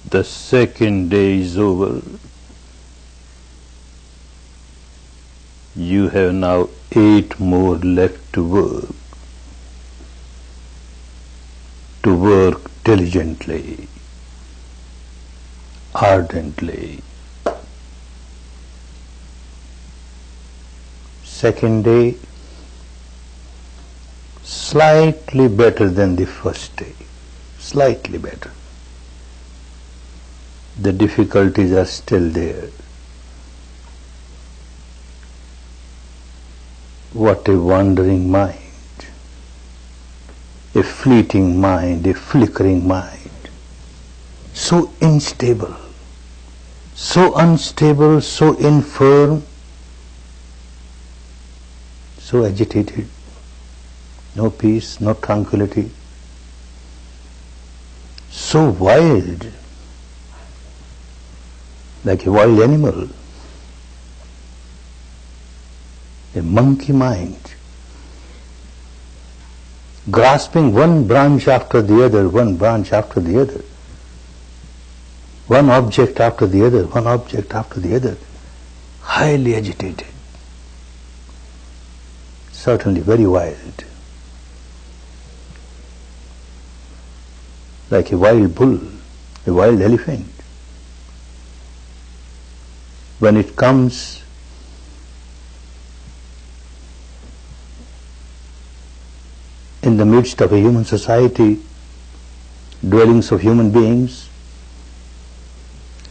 The second day is over. You have now 8 more left to work. To work diligently, ardently. Second day, slightly better than the first day. Slightly better. The difficulties are still there. What a wandering mind, a fleeting mind, a flickering mind, so unstable, so infirm, so agitated, no peace, no tranquility, so wild, like a wild animal, a monkey mind, grasping one branch after the other, one branch after the other, one object after the other, one object after the other, highly agitated, certainly very wild, like a wild bull, a wild elephant. When it comes in the midst of a human society, dwellings of human beings,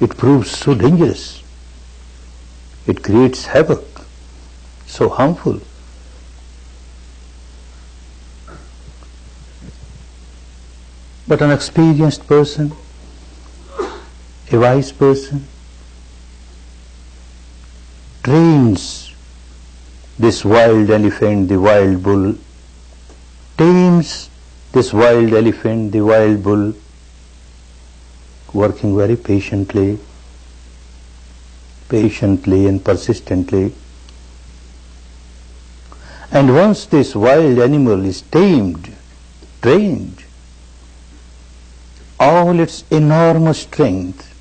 it proves so dangerous. It creates havoc, so harmful. But an experienced person, a wise person, trains this wild elephant, the wild bull, tames this wild elephant, the wild bull, working very patiently and persistently. And once this wild animal is tamed, trained, all its enormous strength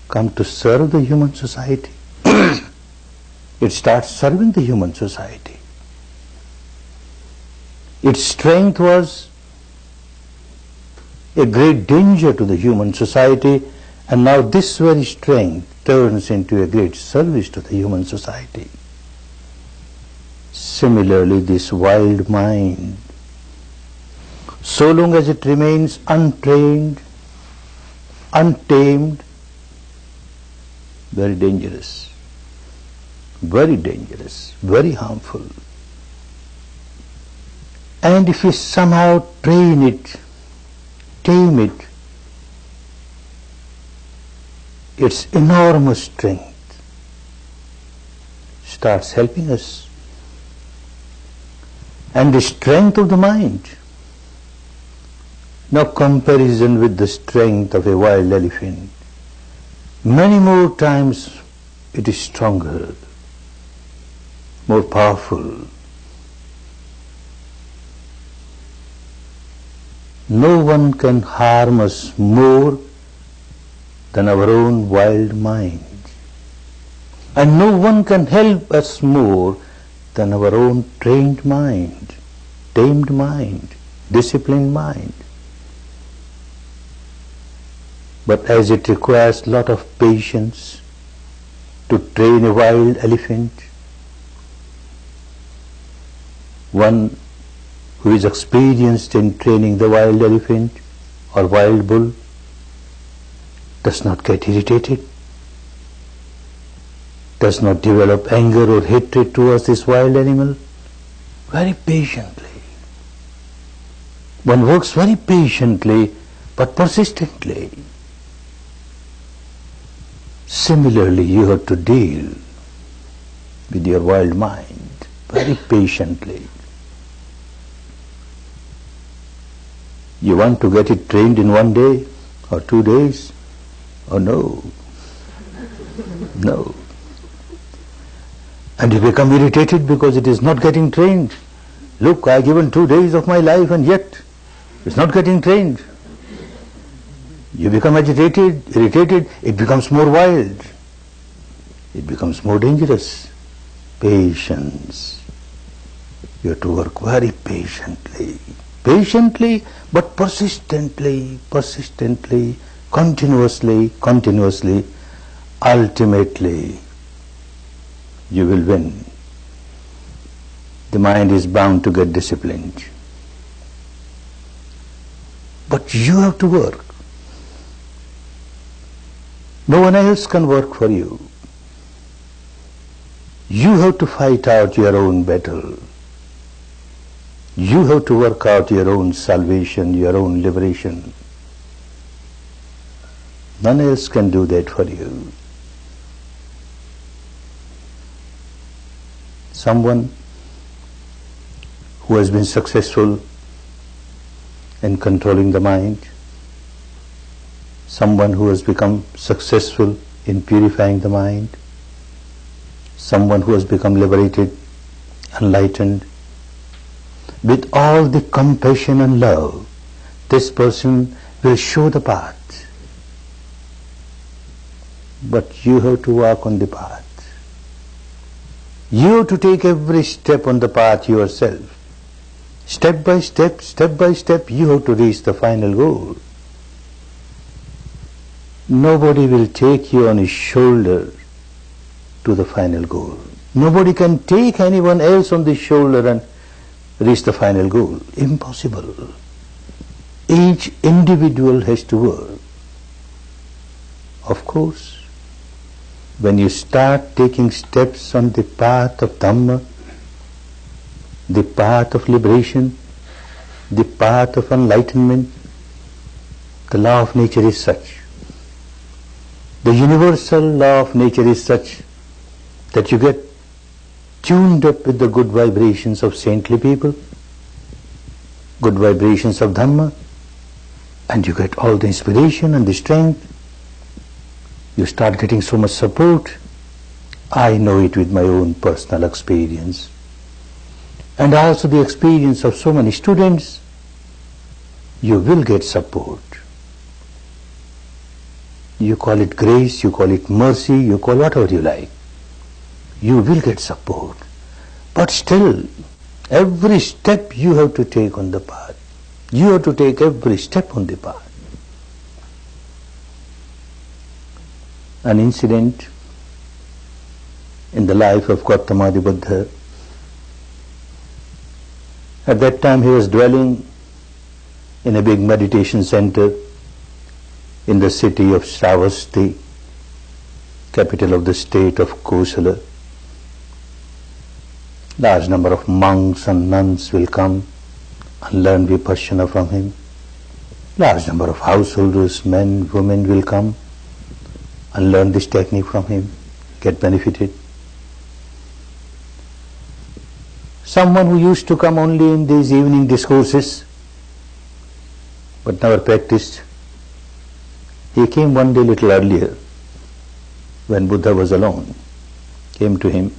come to serve the human society. It starts serving the human society. Its strength was a great danger to the human society, and now this very strength turns into a great service to the human society. Similarly, this wild mind, so long as it remains untrained, untamed, very dangerous, very harmful. And if we somehow train it, tame it, its enormous strength starts helping us. And the strength of the mind, no comparison with the strength of a wild elephant. Many more times it is stronger, more powerful. No one can harm us more than our own wild mind. And no one can help us more than our own trained mind, tamed mind, disciplined mind. But as it requires a lot of patience to train a wild elephant, one who is experienced in training the wild elephant or wild bull does not get irritated, does not develop anger or hatred towards this wild animal. Very patiently. One works very patiently but persistently. Similarly, you have to deal with your wild mind very patiently. You want to get it trained in 1 day or 2 days? Oh no. No. And you become irritated because it is not getting trained. Look, I have given 2 days of my life and yet it's not getting trained. You become agitated, irritated, it becomes more wild. It becomes more dangerous. Patience. You have to work very patiently. Patiently, but persistently, continuously, ultimately, you will win. The mind is bound to get disciplined. But you have to work. No one else can work for you. You have to fight out your own battle. You have to work out your own salvation, your own liberation. None else can do that for you. Someone who has been successful in controlling the mind, someone who has become successful in purifying the mind, someone who has become liberated, enlightened, with all the compassion and love, this person will show the path. But you have to walk on the path. You have to take every step on the path yourself. Step by step, you have to reach the final goal. Nobody will take you on his shoulder to the final goal. Nobody can take anyone else on the shoulder and reach the final goal. Impossible. Each individual has to work. Of course, when you start taking steps on the path of Dhamma, the path of liberation, the path of enlightenment, the law of nature is such. The universal law of nature is such that you get tuned up with the good vibrations of saintly people, good vibrations of Dhamma, and you get all the inspiration and the strength. You start getting so much support. I know it with my own personal experience, and also the experience of so many students. You will get support. You call it grace, you call it mercy, you call whatever you like. You will get support. But still, every step you have to take on the path. You have to take every step on the path. An incident in the life of Gautama the Buddha. At that time he was dwelling in a big meditation center in the city of Shravasti, capital of the state of Kosala. Large number of monks and nuns will come and learn Vipassana from him. Large number of householders, men, women will come and learn this technique from him, get benefited. Someone who used to come only in these evening discourses but never practiced, he came one day a little earlier when Buddha was alone, came to him,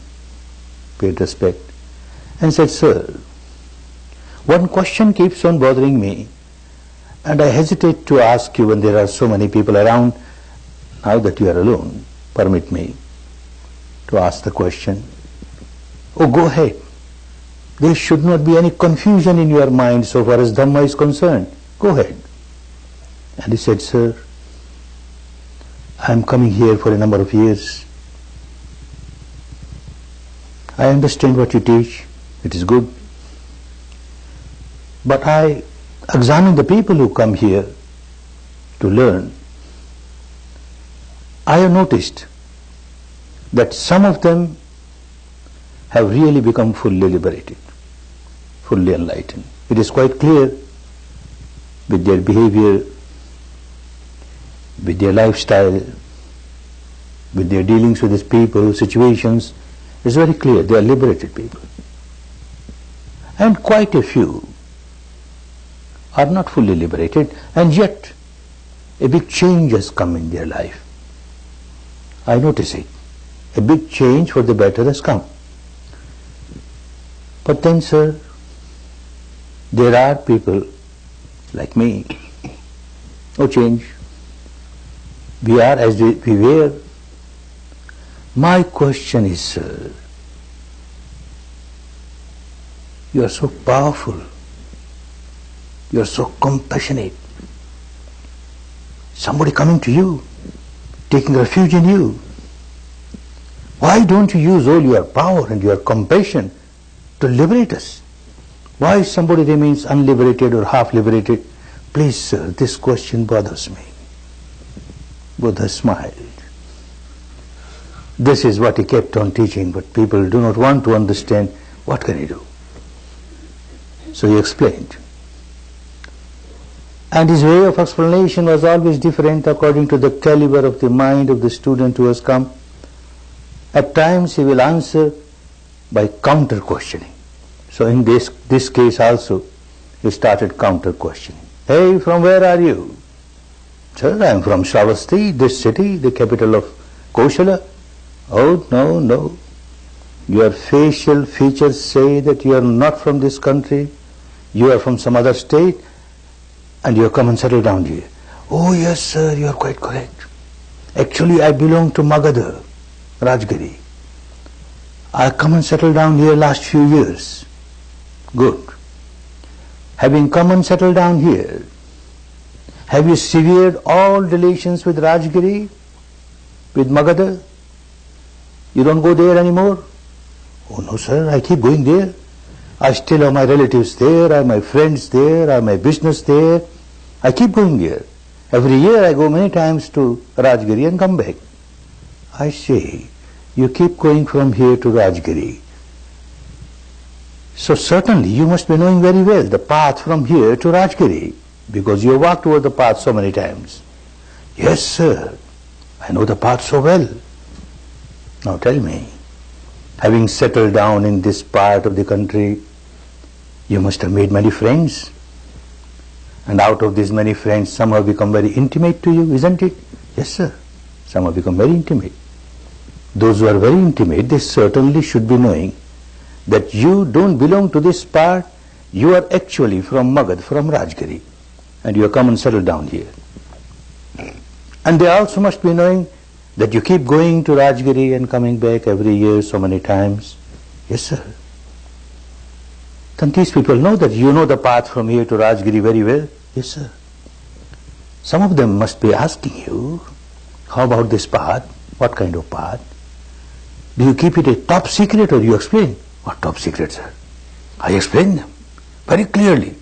paid respect, and said, "Sir, one question keeps on bothering me, and I hesitate to ask you when there are so many people around. Now that you are alone, permit me to ask the question." "Oh, go ahead. There should not be any confusion in your mind so far as Dhamma is concerned. Go ahead." And he said, "Sir, I am coming here for a number of years. I understand what you teach. It is good. But I examine the people who come here to learn. I have noticed that some of them have really become fully liberated, fully enlightened. It is quite clear with their behavior, with their lifestyle, with their dealings with these people, situations. It's very clear they are liberated people. And quite a few are not fully liberated, and yet a big change has come in their life. I notice it. A big change for the better has come. But then, sir, there are people like me who change. We are as we were. My question is, sir, you are so powerful, you are so compassionate. Somebody coming to you, taking refuge in you. Why don't you use all your power and your compassion to liberate us? Why somebody remains unliberated or half liberated? Please, sir, this question bothers me. Buddha smiled. This is what he kept on teaching, but people do not want to understand. What can he do? So he explained. And his way of explanation was always different according to the caliber of the mind of the student who has come. At times he will answer by counter-questioning. So in this case also, he started counter-questioning. Hey, from where are you? Sir, I am from Shravasti, this city, the capital of Koshala. Oh, no. Your facial features say that you are not from this country. You are from some other state, and you have come and settled down here. Oh, yes, sir, you are quite correct. Actually, I belong to Magadha, Rajgiri. I come and settled down here last few years. Good. Having come and settled down here, have you severed all relations with Rajgiri, with Magadha? You don't go there anymore? Oh no, sir, I keep going there. I still have my relatives there, I have my friends there, I have my business there. I keep going there. Every year I go many times to Rajgiri and come back. I say, you keep going from here to Rajgiri. So certainly you must be knowing very well the path from here to Rajgiri, because you have walked over the path so many times. Yes, sir, I know the path so well. Now tell me, having settled down in this part of the country, you must have made many friends. And out of these many friends, some have become very intimate to you, isn't it? Yes, sir. Some have become very intimate. Those who are very intimate, they certainly should be knowing that you don't belong to this part. You are actually from Magad, from Rajgiri, and you have come and settled down here. And they also must be knowing that you keep going to Rajgiri and coming back every year so many times. Yes, sir. Then these people know that you know the path from here to Rajgiri very well. Yes, sir. Some of them must be asking you, how about this path? What kind of path? Do you keep it a top secret or you explain? What top secret, sir? I explain them very clearly.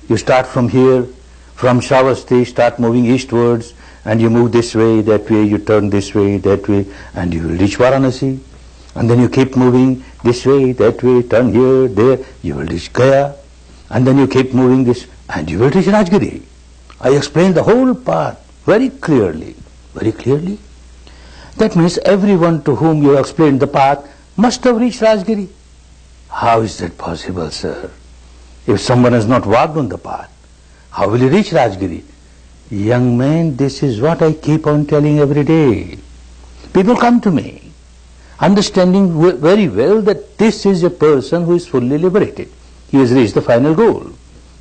You start from here, from Shravasti, start moving eastwards, and you move this way, that way, you turn this way, that way, and you will reach Varanasi. And then you keep moving this way, that way, turn here, there, you will reach Gaya. And then you keep moving this, and you will reach Rajgiri. I explained the whole path very clearly. Very clearly. That means everyone to whom you explained the path must have reached Rajgiri. How is that possible, sir? If someone has not walked on the path, how will he reach Rajgiri? Young man, this is what I keep on telling every day. People come to me, understanding very well that this is a person who is fully liberated. He has reached the final goal.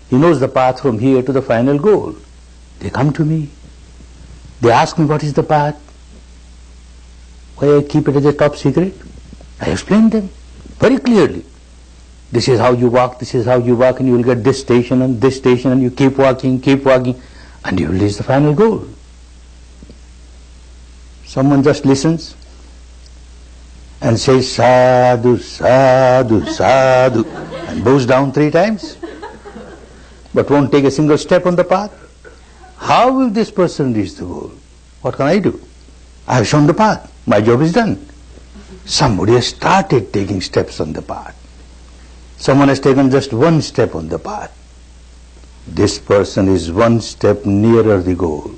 He knows the path from here to the final goal. They come to me. They ask me what is the path. Why I keep it as a top secret? I explain them very clearly. This is how you walk, this is how you walk, and you will get this station, and you keep walking, and you will reach the final goal. Someone just listens and says sadhu, sadhu, sadhu, and bows down 3 times, but won't take a single step on the path. How will this person reach the goal? What can I do? I have shown the path. My job is done. Somebody has started taking steps on the path. Someone has taken just 1 step on the path. This person is 1 step nearer the goal.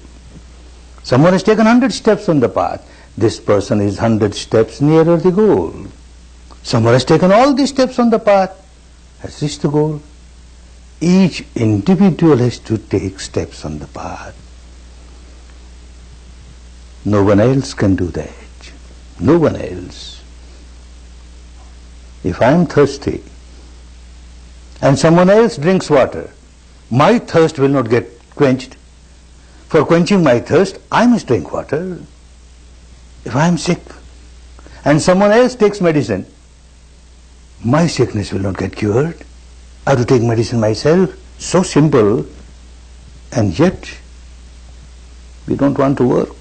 Someone has taken 100 steps on the path. This person is 100 steps nearer the goal. Someone has taken all these steps on the path, has reached the goal. Each individual has to take steps on the path. No one else can do that. No one else. If I am thirsty and someone else drinks water, my thirst will not get quenched. For quenching my thirst, I must drink water. If I am sick and someone else takes medicine, my sickness will not get cured. I have to take medicine myself. So simple. And yet, we don't want to work.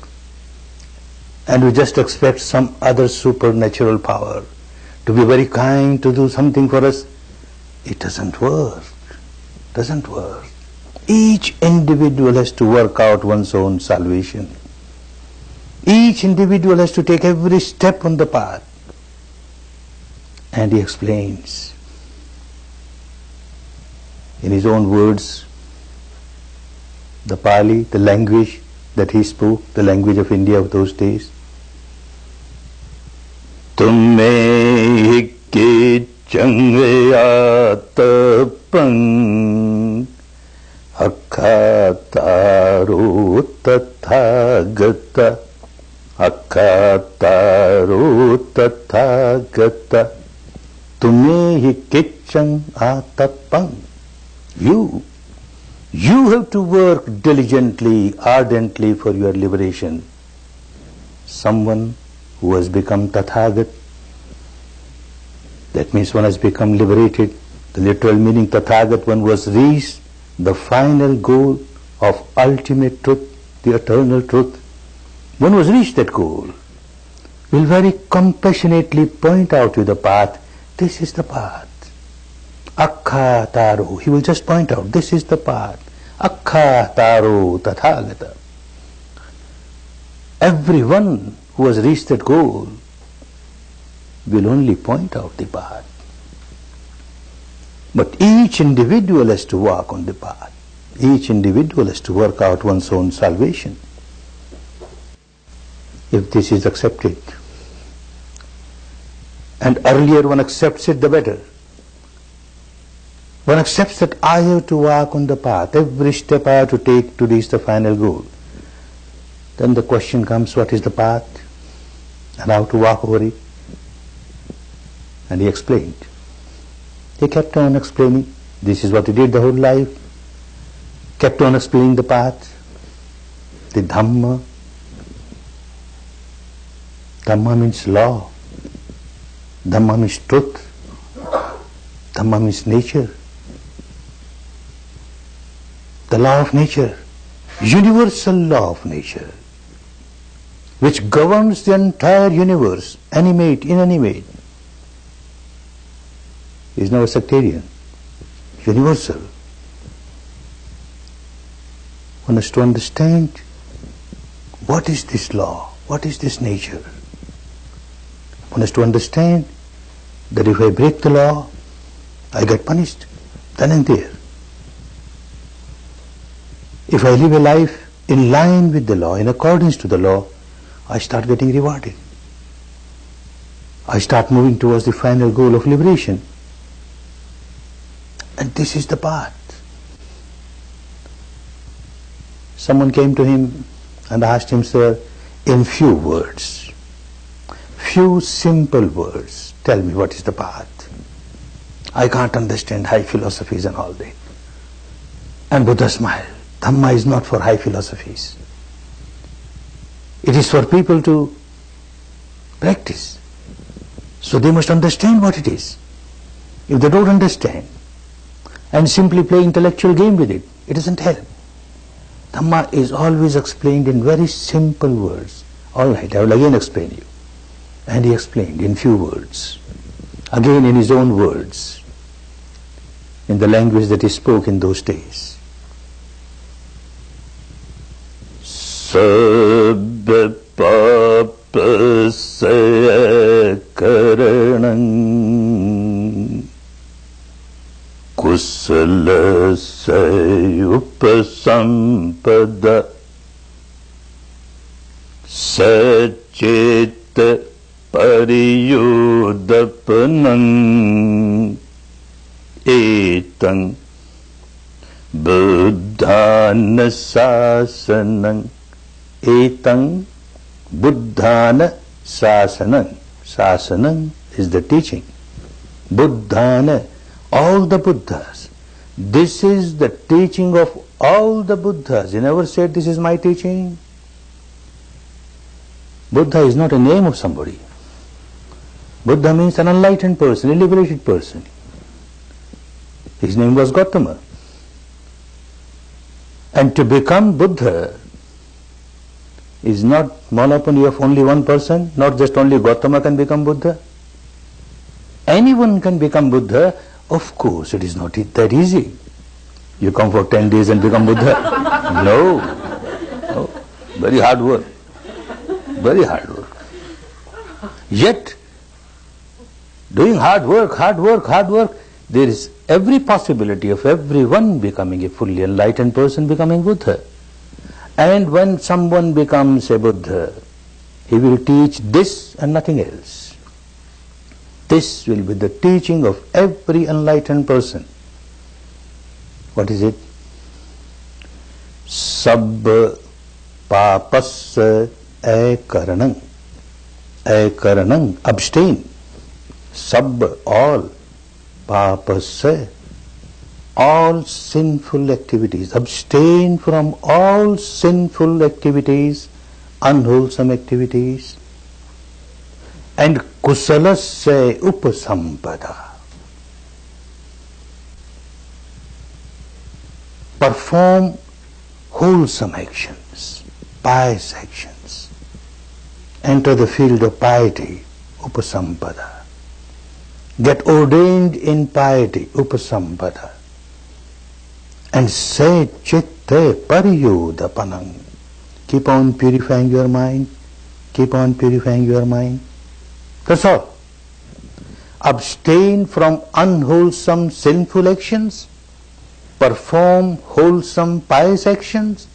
And we just expect some other supernatural power to be very kind, to do something for us. It doesn't work. Doesn't work. Each individual has to work out one's own salvation. Each individual has to take every step on the path. And he explains in his own words, the Pali, the language that he spoke, the language of India of those days. Tumme hikki changayatapang akkhataro tathagata akkhataro tathagata tumme hikki changayatapang. You have to work diligently, ardently for your liberation. Someone who has become Tathagat, that means one has become liberated. The literal meaning Tathagat, one was reached the final goal of ultimate truth, the eternal truth. One was reached that goal, will very compassionately point out to the path, this is the path. Akkha taro, he will just point out, this is the path. Akkha taro tathagata. Everyone who has reached that goal will only point out the path. But each individual has to walk on the path. Each individual has to work out one's own salvation. If this is accepted, and earlier one accepts it, the better. One accepts that I have to walk on the path, every step I have to take to reach the final goal. Then the question comes, what is the path? And how to walk over it? And he explained. He kept on explaining. This is what he did the whole life. Kept on explaining the path, the Dhamma. Dhamma means law. Dhamma means truth. Dhamma means nature. The law of nature, universal law of nature, which governs the entire universe, animate, inanimate, is now a sectarian, universal. One has to understand what is this law, what is this nature. One has to understand that if I break the law, I get punished, then and there. If I live a life in line with the law, in accordance to the law, I start getting rewarded. I start moving towards the final goal of liberation. And this is the path. Someone came to him and asked him, sir, in few words, few simple words, tell me what is the path. I can't understand high philosophies and all that. And Buddha smiled. Dhamma is not for high philosophies. It is for people to practice. So they must understand what it is. If they don't understand and simply play intellectual game with it, it doesn't help. Dhamma is always explained in very simple words. All right, I will again explain you. And he explained in few words, again in his own words, in the language that he spoke in those days. Sabba papa saya karanam kusala sayupasampada sachita pariyudapanam etang buddhana sasanam. Etang Buddhana Sasanam. Sasanam is the teaching. Buddhana, all the Buddhas, This is the teaching of all the Buddhas. He never said, this is my teaching. Buddha is not a name of somebody. Buddha means an enlightened person, a liberated person. His name was Gautama. And to become Buddha is not monopoly of only one person, not just only Gautama can become Buddha. Anyone can become Buddha. Of course, it is not that easy. You come for 10 days and become Buddha. No. Very hard work. Very hard work. Yet, doing hard work, there is every possibility of everyone becoming a fully enlightened person, becoming Buddha. And when someone becomes a Buddha, he will teach this and nothing else. This will be the teaching of every enlightened person. What is it? Sabba papassa akaranam. Akaranam, abstain. Sabba, all. Papassa, all sinful activities. Abstain from all sinful activities, unwholesome activities. And kusalasya upasampada. Perform wholesome actions, pious actions. Enter the field of piety, upasampada. Get ordained in piety, upasampada. And say chitte pariyodapanam. Keep on purifying your mind. Keep on purifying your mind. That's all. Abstain from unwholesome sinful actions, perform wholesome pious actions,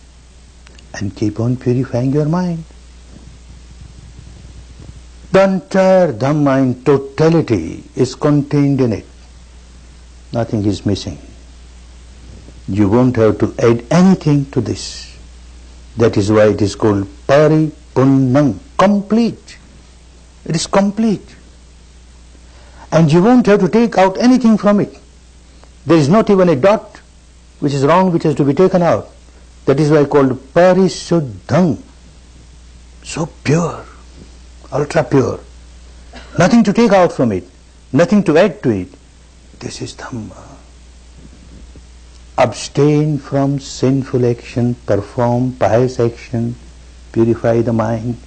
and keep on purifying your mind. The entire Dhamma in totality is contained in it. Nothing is missing. You won't have to add anything to this. That is why it is called Paripunnam, complete. It is complete. And you won't have to take out anything from it. There is not even a dot which is wrong, which has to be taken out. That is why called Parisuddham. So pure, ultra pure. Nothing to take out from it, nothing to add to it. This is Dhamma. Abstain from sinful action, perform pious action, purify the mind.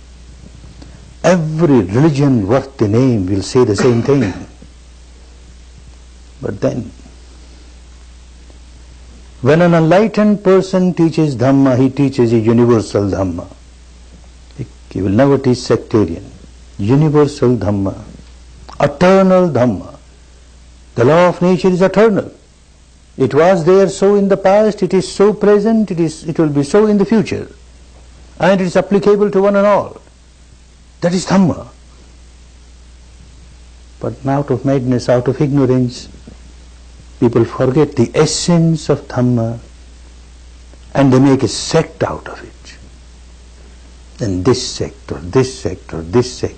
Every religion worth the name will say the same thing. But then, when an enlightened person teaches Dhamma, he teaches a universal Dhamma. He will never teach sectarian. Universal Dhamma, eternal Dhamma. The law of nature is eternal. It was there so in the past, it is so present, it will be so in the future. And it is applicable to one and all. That is Dhamma. But out of madness, out of ignorance, people forget the essence of Dhamma and they make a sect out of it. And this sect or this sect or this sect.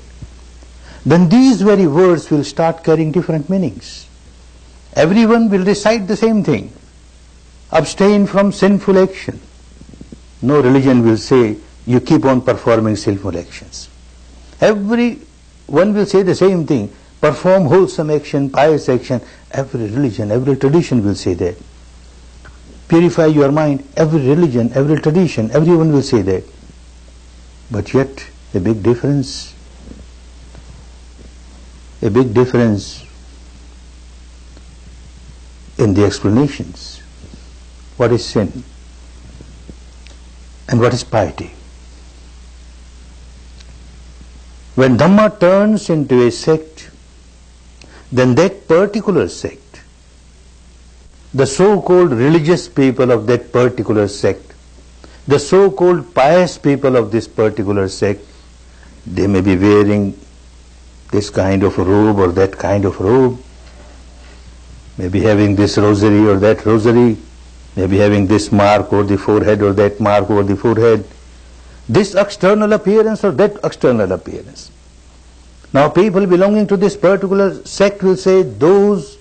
Then these very words will start carrying different meanings. Everyone will recite the same thing. Abstain from sinful action. No religion will say you keep on performing sinful actions. Everyone will say the same thing. Perform wholesome action, pious action. Every religion, every tradition will say that. Purify your mind. Every religion, every tradition, everyone will say that. But yet, a big difference. A big difference in the explanations. What is sin? And what is piety? When Dhamma turns into a sect, then that particular sect, the so-called religious people of that particular sect, the so-called pious people of this particular sect, they may be wearing this kind of robe or that kind of robe, maybe having this rosary or that rosary, maybe having this mark over the forehead or that mark over the forehead, this external appearance or that external appearance. Now people belonging to this particular sect will say those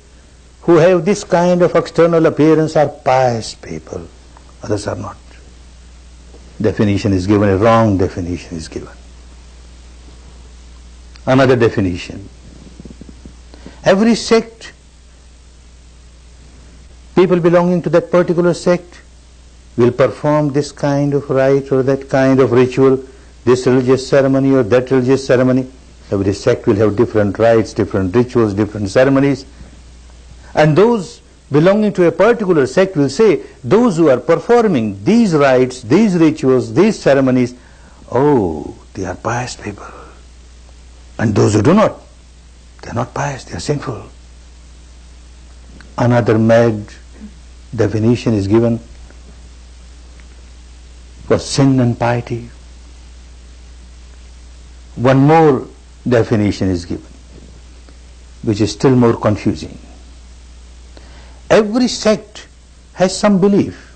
who have this kind of external appearance are pious people, others are not. Definition is given, a wrong definition is given. Another definition. Every sect, people belonging to that particular sect will perform this kind of rite or that kind of ritual, this religious ceremony or that religious ceremony. Every sect will have different rites, different rituals, different ceremonies. And those belonging to a particular sect will say, those who are performing these rites, these rituals, these ceremonies, oh, they are pious people. And those who do not, they are not pious, they are sinful. Another mad definition is given for sin and piety. One more definition is given, which is still more confusing. Every sect has some belief,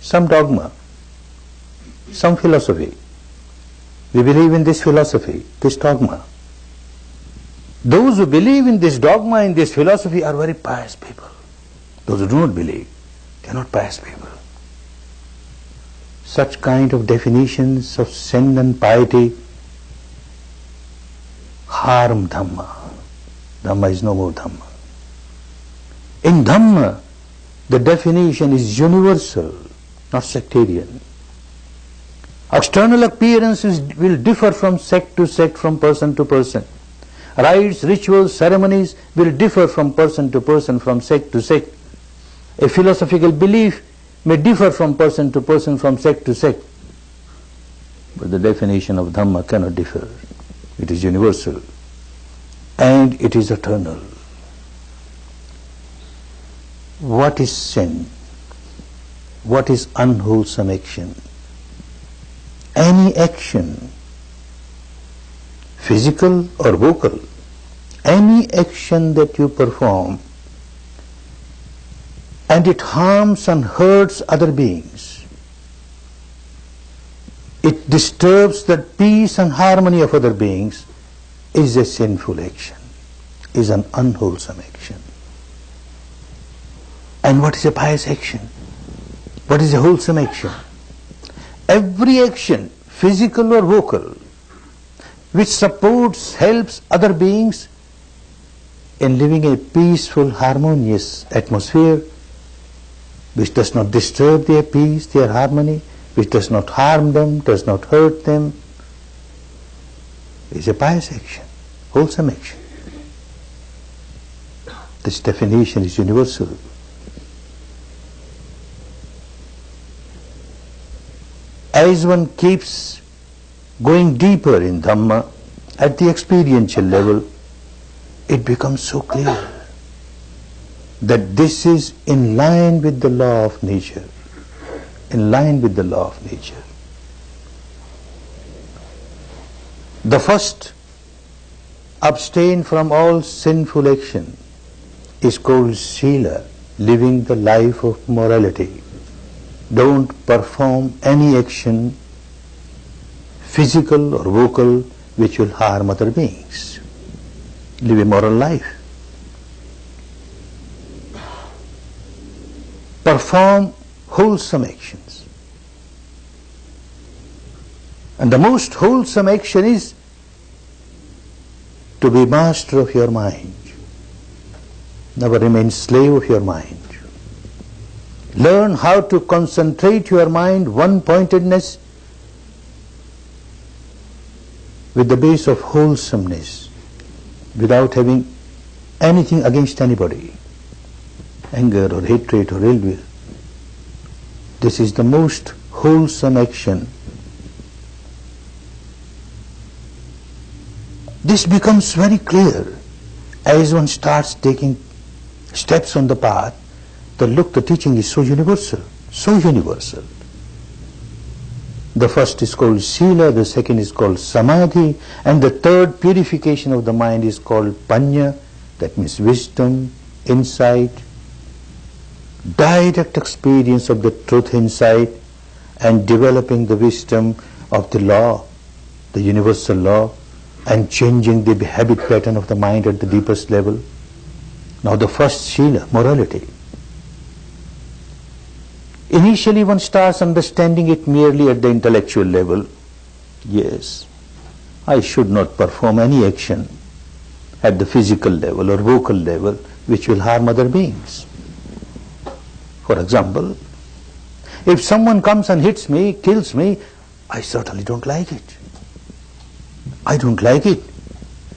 some dogma, some philosophy. We believe in this philosophy, this dogma. Those who believe in this dogma, in this philosophy, are very pious people. Those who do not believe, they are not pious people. Such kind of definitions of sin and piety harm Dhamma. Dhamma is no more Dhamma. In Dhamma, the definition is universal, not sectarian. External appearances will differ from sect to sect, from person to person. Rites, rituals, ceremonies will differ from person to person, from sect to sect. A philosophical belief may differ from person to person, from sect to sect. But the definition of Dhamma cannot differ. It is universal and it is eternal. What is sin? What is unwholesome action? Any action, physical or vocal, any action that you perform and it harms and hurts other beings, it disturbs the peace and harmony of other beings, is a sinful action, is an unwholesome action. And what is a pious action? What is a wholesome action? Every action, physical or vocal, which supports, helps other beings in living a peaceful, harmonious atmosphere, which does not disturb their peace, their harmony, which does not harm them, does not hurt them, is a pious action, wholesome action. This definition is universal. As one keeps going deeper in Dhamma, at the experiential level, it becomes so clear that this is in line with the law of nature, in line with the law of nature. The first, abstain from all sinful action, is called Sila, living the life of morality. Don't perform any action, physical or vocal, which will harm other beings. Live a moral life. Perform wholesome actions. And the most wholesome action is to be master of your mind. Never remain slave of your mind. Learn how to concentrate your mind, one-pointedness, with the base of wholesomeness, without having anything against anybody, anger or hatred or ill will. This is the most wholesome action. This becomes very clear as one starts taking steps on the path. The teaching is so universal, so universal. The first is called Sila, the second is called Samadhi, and the third, purification of the mind, is called Panya, that means wisdom, insight, direct experience of the truth inside, and developing the wisdom of the law, the universal law, and changing the habit pattern of the mind at the deepest level. Now the first Shila, morality. Initially one starts understanding it merely at the intellectual level. Yes, I should not perform any action at the physical level or vocal level which will harm other beings. For example, if someone comes and hits me, kills me, I certainly don't like it. I don't like it.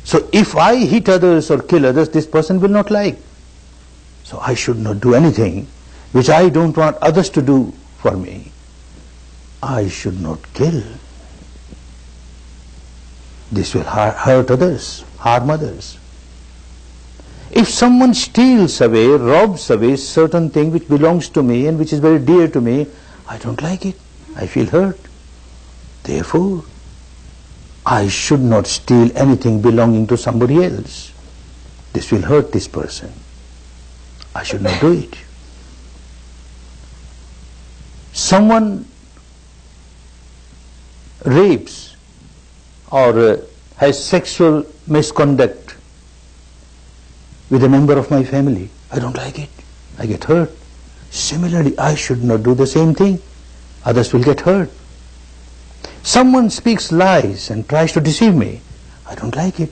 So if I hit others or kill others, this person will not like. So I should not do anything which I don't want others to do for me. I should not kill. This will hurt others, harm others. If someone steals away, robs away certain thing which belongs to me and which is very dear to me, I don't like it. I feel hurt. Therefore, I should not steal anything belonging to somebody else. This will hurt this person. I should not do it. Someone rapes or has sexual misconduct with a member of my family, I don't like it. I get hurt. Similarly, I should not do the same thing. Others will get hurt. Someone speaks lies and tries to deceive me, I don't like it.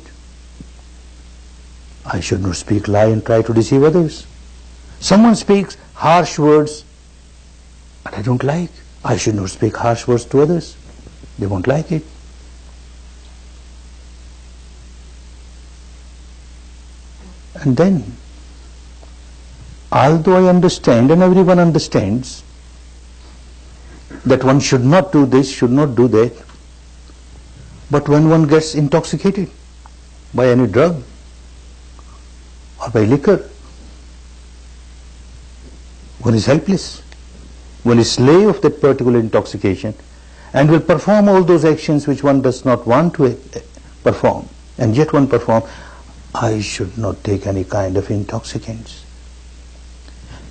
I should not speak lie and try to deceive others. Someone speaks harsh words and I don't like. I should not speak harsh words to others. They won't like it. And then, although I understand and everyone understands that one should not do this, should not do that, but when one gets intoxicated by any drug or by liquor, one is helpless. One is slave of that particular intoxication and will perform all those actions which one does not want to perform, and yet one performs. I should not take any kind of intoxicants.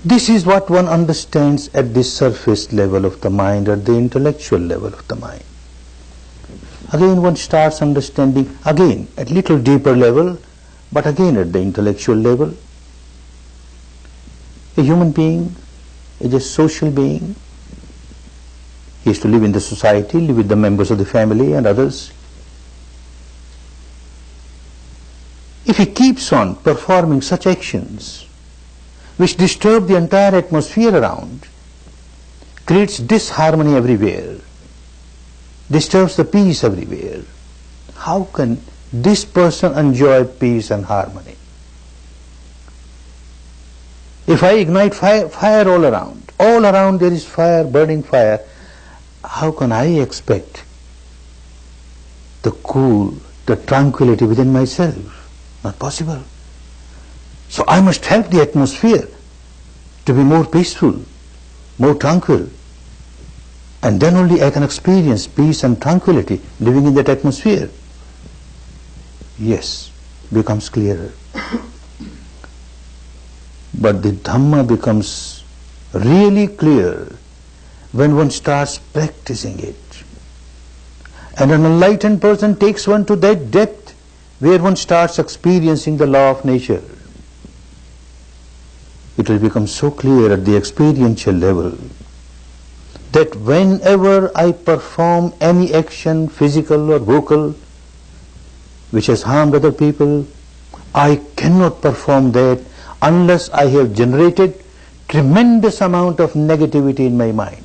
This is what one understands at the surface level of the mind, at the intellectual level of the mind. Again one starts understanding, again at little deeper level, but again at the intellectual level. A human being is a social being. He has to live in the society, live with the members of the family and others. If he keeps on performing such actions which disturb the entire atmosphere around, creates disharmony everywhere, disturbs the peace everywhere, how can this person enjoy peace and harmony? If I ignite fire all around there is fire, burning fire, how can I expect the cool, the tranquility within myself? Not possible. So I must help the atmosphere to be more peaceful, more tranquil, and then only I can experience peace and tranquility living in that atmosphere. Yes, becomes clearer. But the Dhamma becomes really clear when one starts practicing it. And an enlightened person takes one to that depth where one starts experiencing the law of nature. It will become so clear at the experiential level that whenever I perform any action, physical or vocal, which has harmed other people, I cannot perform that unless I have generated tremendous amount of negativity in my mind.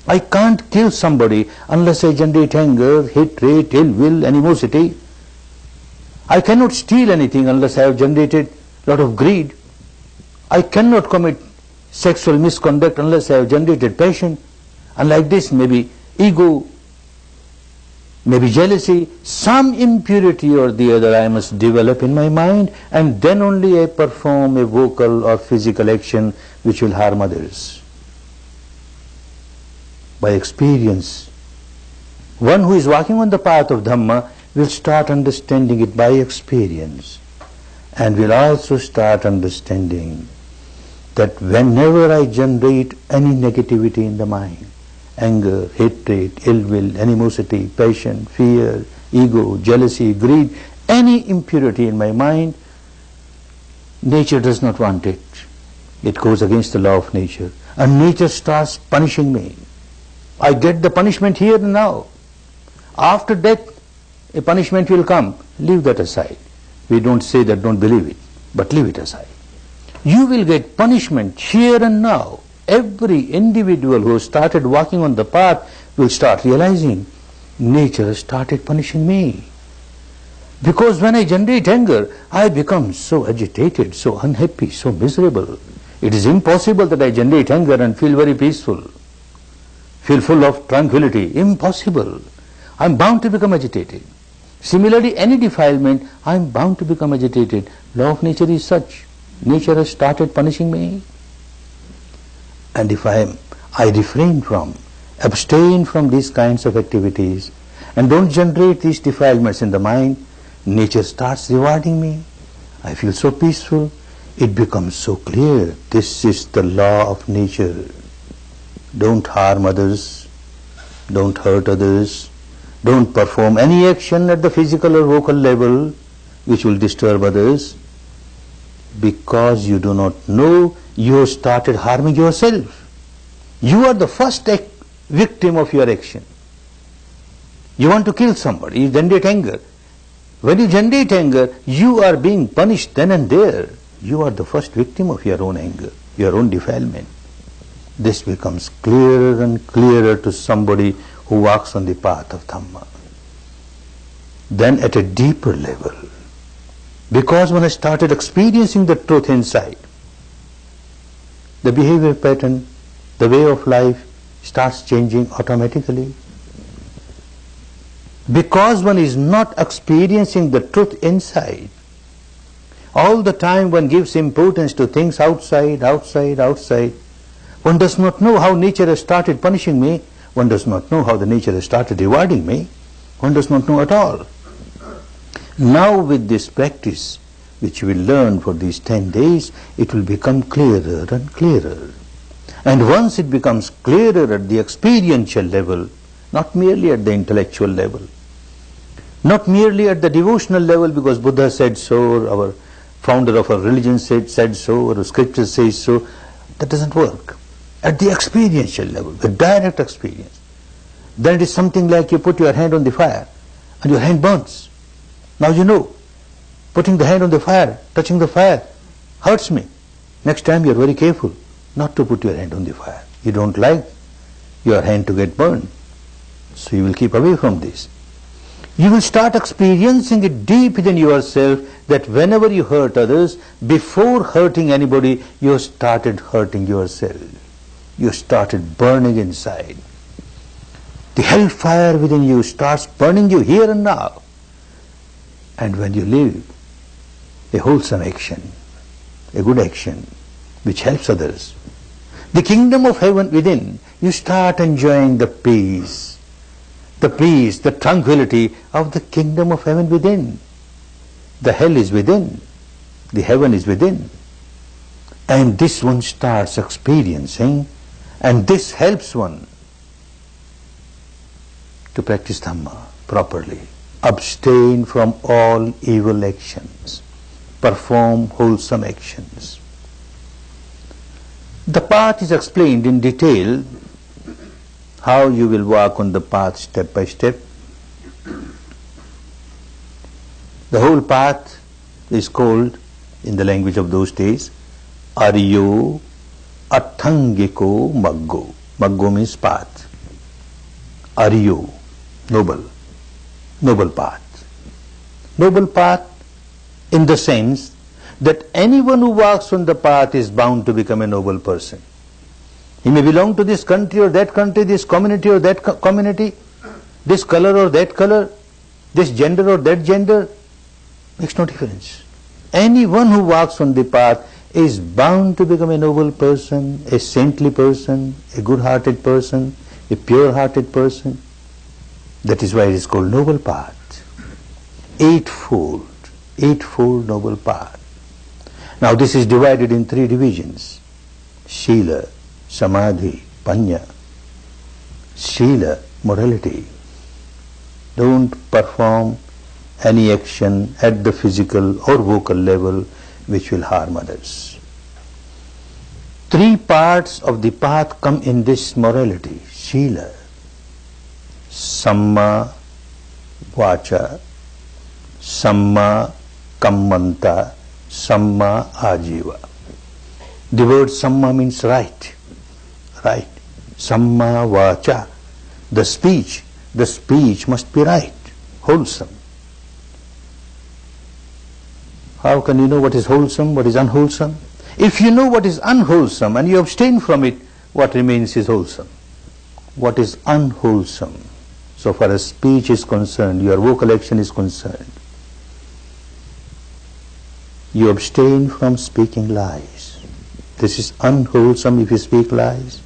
I can't kill somebody unless I generate anger, hatred, ill will, animosity. I cannot steal anything unless I have generated a lot of greed. I cannot commit sexual misconduct unless I have generated passion. And like this, maybe ego, maybe jealousy, some impurity or the other I must develop in my mind, and then only I perform a vocal or physical action which will harm others. By experience, one who is walking on the path of Dhamma will start understanding it by experience, and will also start understanding that whenever I generate any negativity in the mind, anger, hatred, ill will, animosity, passion, fear, ego, jealousy, greed, any impurity in my mind, Nature does not want it. It goes against the law of nature. And nature starts punishing me. I get the punishment here and now. After death, a punishment will come. Leave that aside. We don't say that, don't believe it, but leave it aside. You will get punishment here and now. Every individual who started walking on the path will start realizing nature started punishing me. Because when I generate anger, I become so agitated, so unhappy, so miserable. It is impossible that I generate anger and feel very peaceful, feel full of tranquility. Impossible. I am bound to become agitated. Similarly, any defilement, I am bound to become agitated. Law of nature is such. Nature has started punishing me. And if I refrain from, abstain from these kinds of activities and don't generate these defilements in the mind, nature starts rewarding me. I feel so peaceful. It becomes so clear. This is the law of nature. Don't harm others. Don't hurt others. Don't perform any action at the physical or vocal level which will disturb others. Because you do not know, you have started harming yourself. You are the first victim of your action. You want to kill somebody, you generate anger. When you generate anger, you are being punished then and there. You are the first victim of your own anger, your own defilement. This becomes clearer and clearer to somebody who walks on the path of Dhamma. Then at a deeper level, because when I started experiencing the truth inside, the behavior pattern, the way of life starts changing automatically. Because one is not experiencing the truth inside, all the time one gives importance to things outside, outside, outside. One does not know how nature has started punishing me. One does not know how the nature has started rewarding me. One does not know at all. Now with this practice, which we will learn for these 10 days, it will become clearer and clearer. And once it becomes clearer at the experiential level, not merely at the intellectual level, not merely at the devotional level because Buddha said so, or our founder of our religion said so, or the scripture says so, that doesn't work. At the experiential level, the direct experience, then it is something like you put your hand on the fire and your hand burns. Now you know, putting the hand on the fire, touching the fire, hurts me. Next time you are very careful not to put your hand on the fire. You don't like your hand to get burned, so you will keep away from this. You will start experiencing it deep within yourself that whenever you hurt others, before hurting anybody, you started hurting yourself. You started burning inside. The hellfire within you starts burning you here and now. And when you live a wholesome action, a good action, which helps others, the kingdom of heaven within, you start enjoying the peace, the tranquility of the kingdom of heaven within. The hell is within, the heaven is within. And this one starts experiencing, and this helps one to practice Dhamma properly. Abstain from all evil actions. Perform wholesome actions. The path is explained in detail, how you will walk on the path step by step. The whole path is called, in the language of those days, Aryo Athangiko Maggo. Maggo means path. Aryo, noble path. Noble path in the sense that anyone who walks on the path is bound to become a noble person. He may belong to this country or that country, this community or that community, this color or that color, this gender or that gender, makes no difference. Anyone who walks on the path is bound to become a noble person, a saintly person, a good-hearted person, a pure-hearted person. That is why it is called noble path. Eightfold noble path. Now this is divided in 3 divisions: Shila, Samadhi, Panya. Shila, morality. Don't perform any action at the physical or vocal level which will harm others. 3 parts of the path come in this morality, Shila. Samma Vacha, Samma Kammanta, Samma Ajiva. The word Samma means right. Right. Samma Vacha. The speech must be right, wholesome. How can you know what is wholesome, what is unwholesome? If you know what is unwholesome and you abstain from it, what remains is wholesome. What is unwholesome, so far as speech is concerned, your vocal action is concerned, you abstain from speaking lies. This is unwholesome if you speak lies.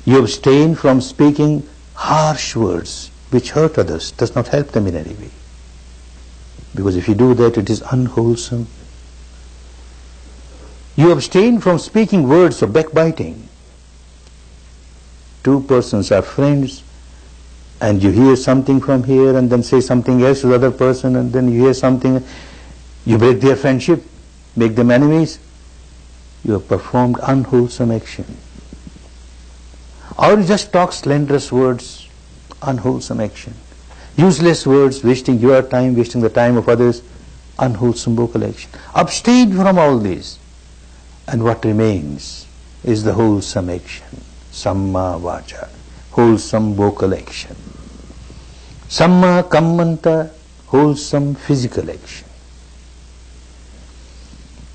You abstain from speaking harsh words which hurt others, does not help them in any way. Because if you do that, it is unwholesome. You abstain from speaking words of backbiting. 2 persons are friends, and you hear something from here and then say something else to the other person, and then you hear something, you break their friendship, make them enemies. You have performed unwholesome action. Or you just talk slanderous words, unwholesome action. Useless words, wasting your time, wasting the time of others, unwholesome vocal action. Abstain from all these, and what remains is the wholesome action, Samma Vacha, wholesome vocal action. Samma Kammanta, wholesome physical action.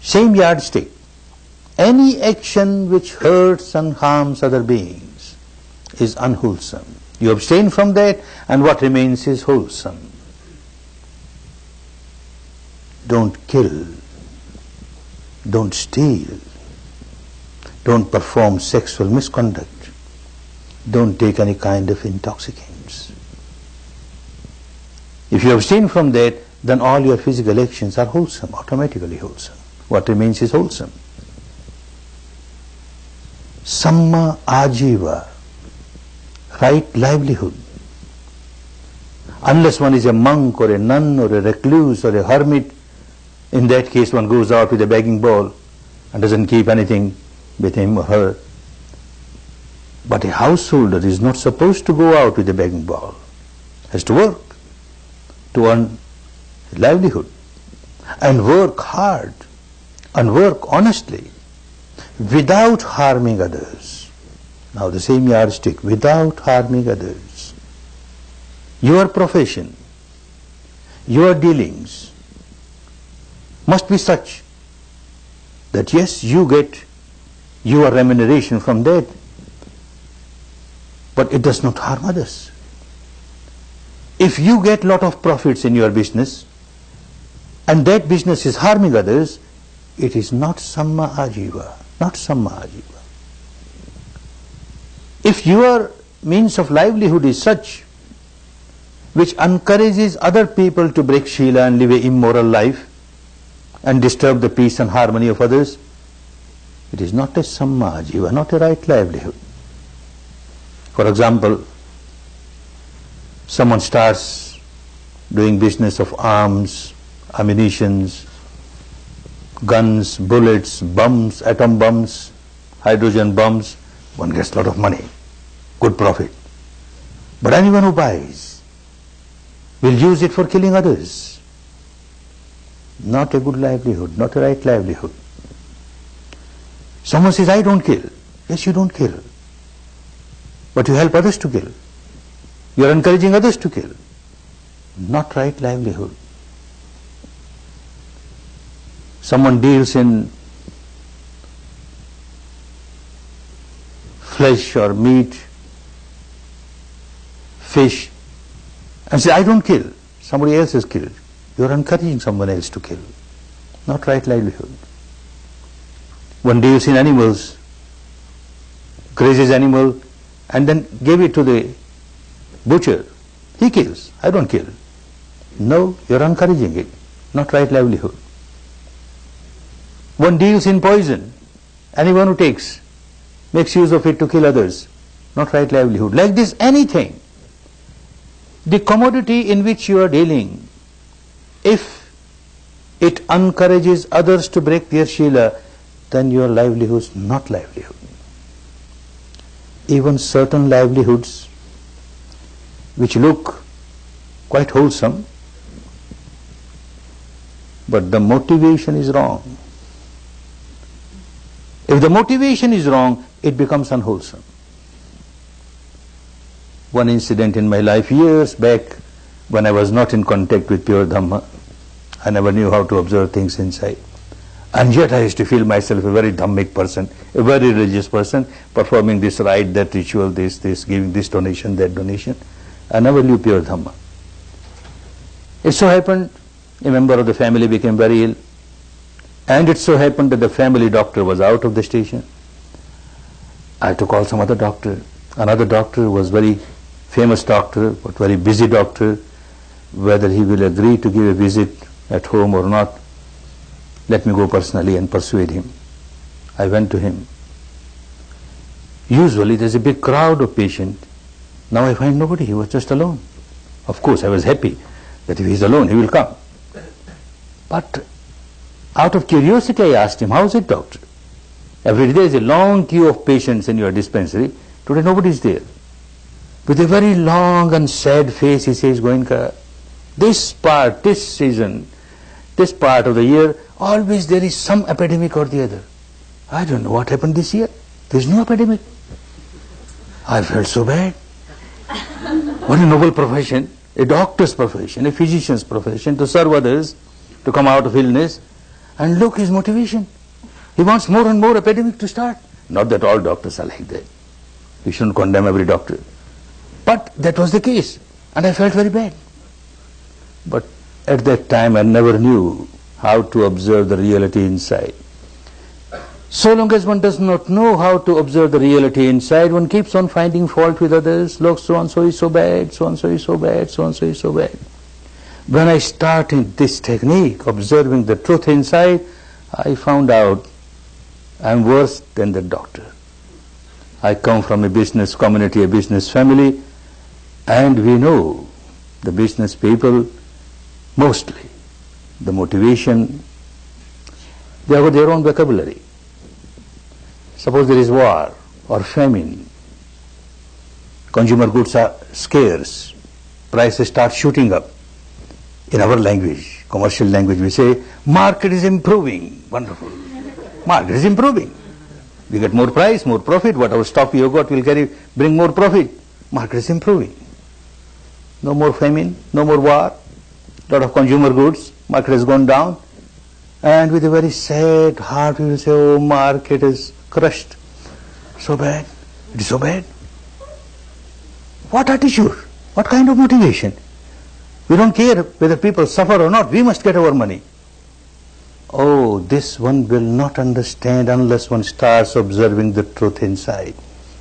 Same yardstick. Any action which hurts and harms other beings is unwholesome. You abstain from that, and what remains is wholesome. Don't kill. Don't steal. Don't perform sexual misconduct. Don't take any kind of intoxicants. If you abstain from that, then all your physical actions are wholesome, automatically wholesome. What remains is wholesome. Samma Ajiva, right livelihood. Unless one is a monk or a nun or a recluse or a hermit, in that case one goes out with a begging bowl and doesn't keep anything with him or her. But a householder is not supposed to go out with a begging bowl. Has to work to earn livelihood, and work hard and work honestly without harming others. Now the same yardstick, without harming others. Your profession, your dealings must be such that yes, you get your remuneration from that, but it does not harm others. If you get lot of profits in your business and that business is harming others, it is not Samma Ajiva, not Samma Ajiva. If your means of livelihood is such which encourages other people to break Shila and live an immoral life and disturb the peace and harmony of others, it is not a Samma Ajiva, not a right livelihood. For example, someone starts doing business of arms, ammunitions, guns, bullets, bombs, atom bombs, hydrogen bombs. One gets a lot of money, good profit. But anyone who buys will use it for killing others. Not a good livelihood, not a right livelihood. Someone says, I don't kill. Yes, you don't kill. But you help others to kill. You are encouraging others to kill. Not right livelihood. Someone deals in flesh or meat, fish, and say, I don't kill. Somebody else is killed. You are encouraging someone else to kill. Not right livelihood. One deals in animals, grazes animal, and then gave it to the butcher. He kills. I don't kill. No, you are encouraging it. Not right livelihood. One deals in poison. Anyone who makes use of it to kill others. Not right livelihood. Like this, anything. The commodity in which you are dealing, if it encourages others to break their Shila, then your livelihood is not livelihood. Even certain livelihoods which look quite wholesome, but the motivation is wrong. If the motivation is wrong, it becomes unwholesome. One incident in my life years back, when I was not in contact with pure Dhamma, I never knew how to observe things inside. And yet I used to feel myself a very Dhammic person, a very religious person, performing this rite, that ritual, this, giving this donation, that donation. I never knew pure Dhamma. It so happened, a member of the family became very ill, and it so happened that the family doctor was out of the station. I had to call some other doctor. Another doctor was very famous doctor, but very busy doctor. Whether he will agree to give a visit at home or not, let me go personally and persuade him. I went to him. Usually there's a big crowd of patients. Now I find nobody. He was just alone. Of course, I was happy that if he's alone, he will come. But out of curiosity, I asked him, how is it, doctor? Every day there is a long queue of patients in your dispensary. Today nobody is there. With a very long and sad face, he says, Goenka, this season, this part of the year, always there is some epidemic or the other. I don't know what happened this year. There is no epidemic. I felt so bad. What a noble profession, a doctor's profession, a physician's profession, to serve others, to come out of illness. And look his motivation. He wants more and more epidemic to start. Not that all doctors are like that. We shouldn't condemn every doctor. But that was the case. And I felt very bad. But at that time I never knew how to observe the reality inside. So long as one does not know how to observe the reality inside, one keeps on finding fault with others. Look, so-and-so is so bad, so-and-so is so bad, so-and-so is so bad. When I started this technique, observing the truth inside, I found out I am worse than the doctor. I come from a business community, a business family, and we know the business people, mostly, the motivation, they have their own vocabulary. Suppose there is war or famine, consumer goods are scarce, prices start shooting up. In our language, commercial language, we say, market is improving. Wonderful. Market is improving. We get more price, more profit. Whatever stock you got will bring more profit. Market is improving. No more famine, no more war. Lot of consumer goods. Market has gone down. And with a very sad heart, we will say, oh, market is crushed. So bad. It is so bad. What attitude? What kind of motivation? We don't care whether people suffer or not. We must get our money. Oh, this one will not understand unless one starts observing the truth inside.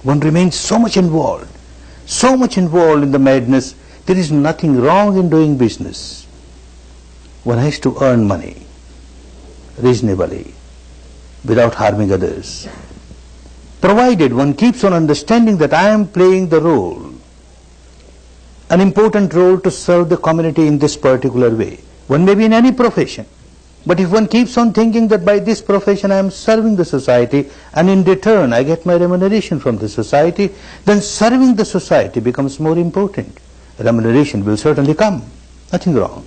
One remains so much involved in the madness. There is nothing wrong in doing business. One has to earn money reasonably, without harming others. Provided one keeps on understanding that I am playing the role, an important role to serve the community in this particular way. One may be in any profession, but if one keeps on thinking that by this profession I am serving the society and in return I get my remuneration from the society, then serving the society becomes more important. Remuneration will certainly come, nothing wrong.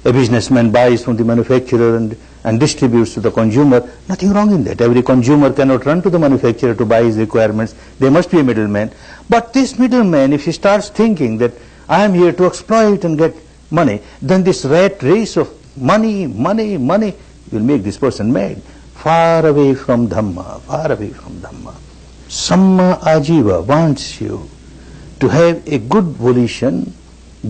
A businessman buys from the manufacturer and distributes to the consumer, nothing wrong in that. Every consumer cannot run to the manufacturer to buy his requirements. There must be a middleman. But this middleman, if he starts thinking that I am here to exploit and get money, then this rat race of money will make this person mad. Far away from Dhamma, far away from Dhamma. Samma Ajiva wants you to have a good volition,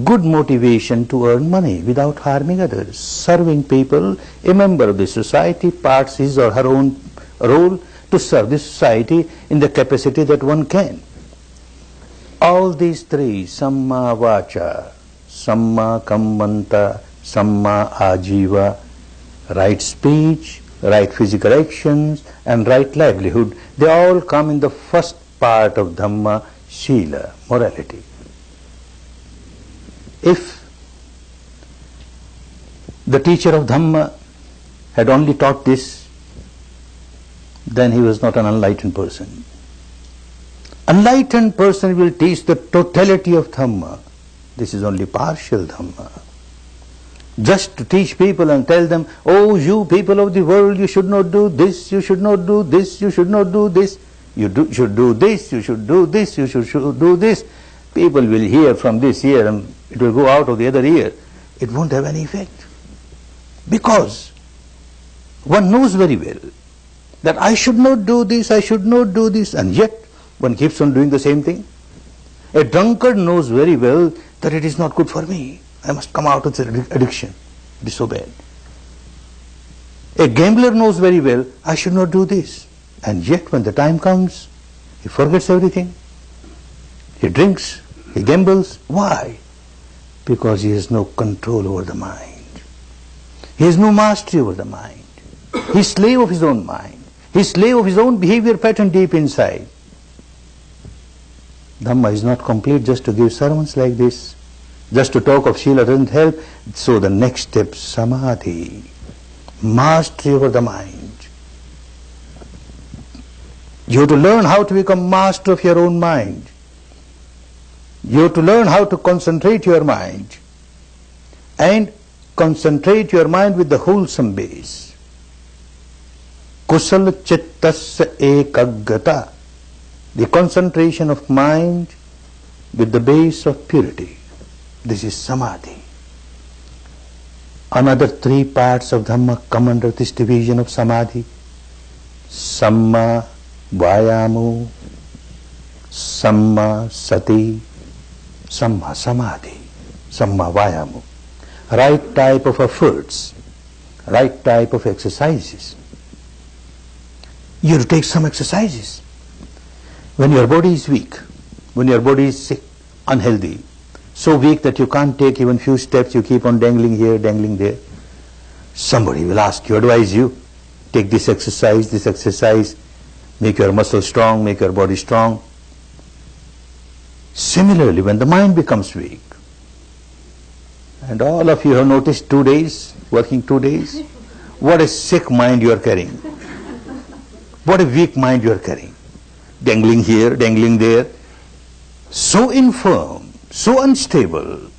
good motivation to earn money without harming others. Serving people, a member of the society parts his or her own role to serve the society in the capacity that one can. All these three, Samma Vacha, Samma Kammanta, Samma Ajiva, right speech, right physical actions and right livelihood, they all come in the first part of Dhamma, Shila, morality. If the teacher of Dhamma had only taught this, then he was not an enlightened person. Enlightened person will teach the totality of Dhamma. This is only partial Dhamma. Just to teach people and tell them, oh, you people of the world, you should not do this, you should not do this, you should not do this, should do this, you should do this, you should do this. People will hear from this ear and it will go out of the other ear. It won't have any effect. Because one knows very well that I should not do this, I should not do this, and yet one keeps on doing the same thing. A drunkard knows very well that it is not good for me. I must come out of this addiction. It is so bad. A gambler knows very well, I should not do this. And yet when the time comes, he forgets everything. He drinks, he gambles. Why? Because he has no control over the mind. He has no mastery over the mind. He is slave of his own mind. He is slave of his own behavior pattern deep inside. Dhamma is not complete just to give sermons like this. Just to talk of Srila doesn't help. So the next step, samadhi, mastery over the mind. You have to learn how to become master of your own mind. You have to learn how to concentrate your mind. And concentrate your mind with the wholesome base. Kusala chittasya ekagrata. The concentration of mind with the base of purity. This is samadhi. Another three parts of Dhamma come under this division of samadhi. Samma vayamo, samma sati, samma samadhi, samma vayamo. Right type of efforts, right type of exercises. You have to take some exercises. When your body is weak, when your body is sick, unhealthy, so weak that you can't take even few steps, you keep on dangling here, dangling there. Somebody will ask you, advise you, take this exercise, make your muscles strong, make your body strong. Similarly, when the mind becomes weak, and all of you have noticed 2 days, working 2 days, what a sick mind you are carrying. What a weak mind you are carrying. Dangling here, dangling there. So infirm, so unstable.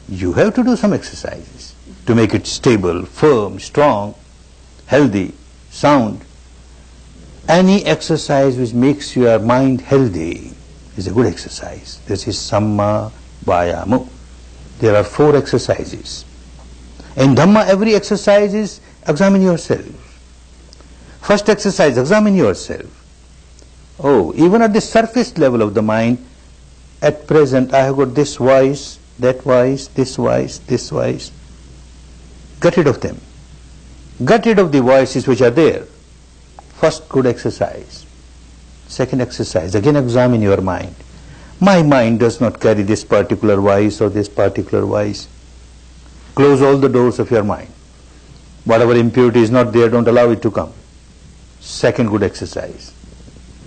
You have to do some exercises to make it stable, firm, strong, healthy, sound. Any exercise which makes your mind healthy is a good exercise. This is samma vayamo. There are 4 exercises. In Dhamma, every exercise is examine yourself. First exercise, examine yourself. Oh, even at the surface level of the mind, at present I have got this voice, that voice, this voice, this voice. Get rid of them. Get rid of the voices which are there. First good exercise. Second exercise, again examine your mind. My mind does not carry this particular voice or this particular voice. Close all the doors of your mind. Whatever impurity is not there, don't allow it to come. Second good exercise.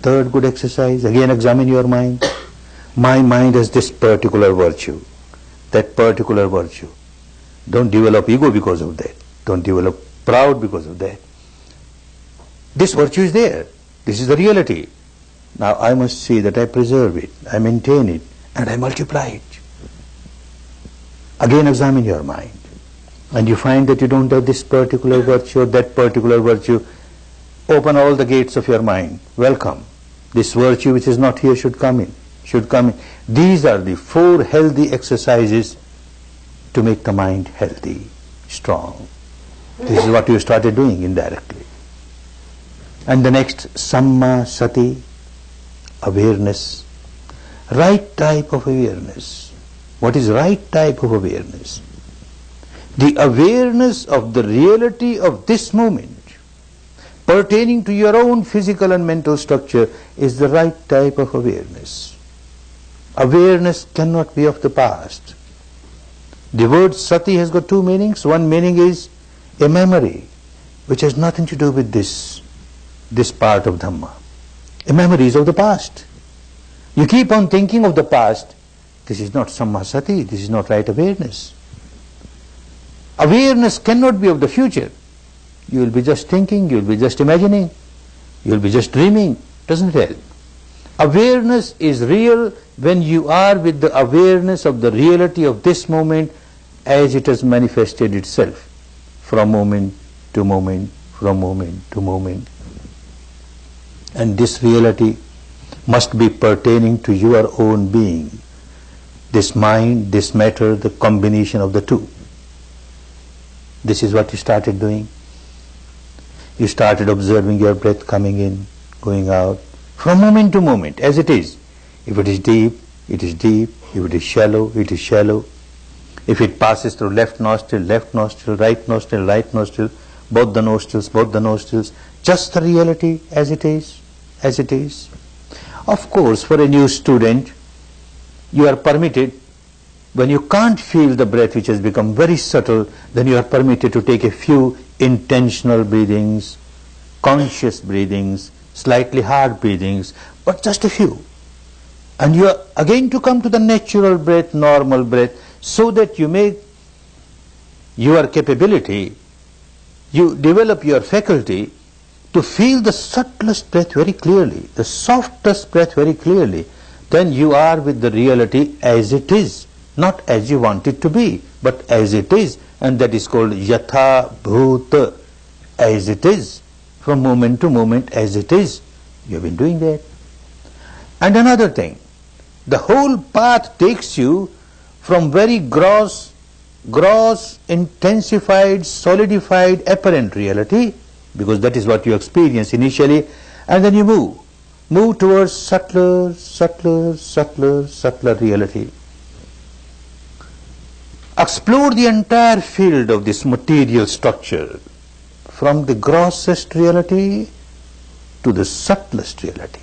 Third good exercise, again examine your mind. My mind has this particular virtue, that particular virtue. Don't develop ego because of that. Don't develop proud because of that. This virtue is there. This is the reality. Now I must see that I preserve it, I maintain it, and I multiply it. Again examine your mind. And you find that you don't have this particular virtue or that particular virtue. Open all the gates of your mind. Welcome. This virtue which is not here should come in. Should come in. These are the 4 healthy exercises to make the mind healthy, strong. This is what you started doing indirectly. And the next, samma sati, awareness. Right type of awareness. What is right type of awareness? The awareness of the reality of this moment pertaining to your own physical and mental structure is the right type of awareness. Awareness cannot be of the past. The word sati has got 2 meanings. One meaning is a memory which has nothing to do with this part of Dhamma. A memory is of the past. You keep on thinking of the past. This is not samma sati, this is not right awareness. Awareness cannot be of the future. You will be just thinking, you will be just imagining, you will be just dreaming. Doesn't help. Awareness is real when you are with the awareness of the reality of this moment as it has manifested itself from moment to moment, from moment to moment. And this reality must be pertaining to your own being. This mind, this matter, the combination of the two. This is what you started doing. You started observing your breath coming in, going out, from moment to moment, as it is. If it is deep, it is deep. If it is shallow, it is shallow. If it passes through left nostril, right nostril, both the nostrils, just the reality as it is, as it is. Of course, for a new student, you are permitted, when you can't feel the breath which has become very subtle, then you are permitted to take a few intentional breathings, conscious breathings, slightly hard breathings, but just a few. And you are again to come to the natural breath, normal breath, so that you make your capability, you develop your faculty to feel the subtlest breath very clearly, the softest breath very clearly. Then you are with the reality as it is, not as you want it to be, but as it is, and that is called yatha bhuta, as it is, from moment to moment as it is. You have been doing that. And another thing, the whole path takes you from very gross, intensified, solidified, apparent reality, because that is what you experience initially, and then you move towards subtler reality. Explore the entire field of this material structure, from the grossest reality to the subtlest reality.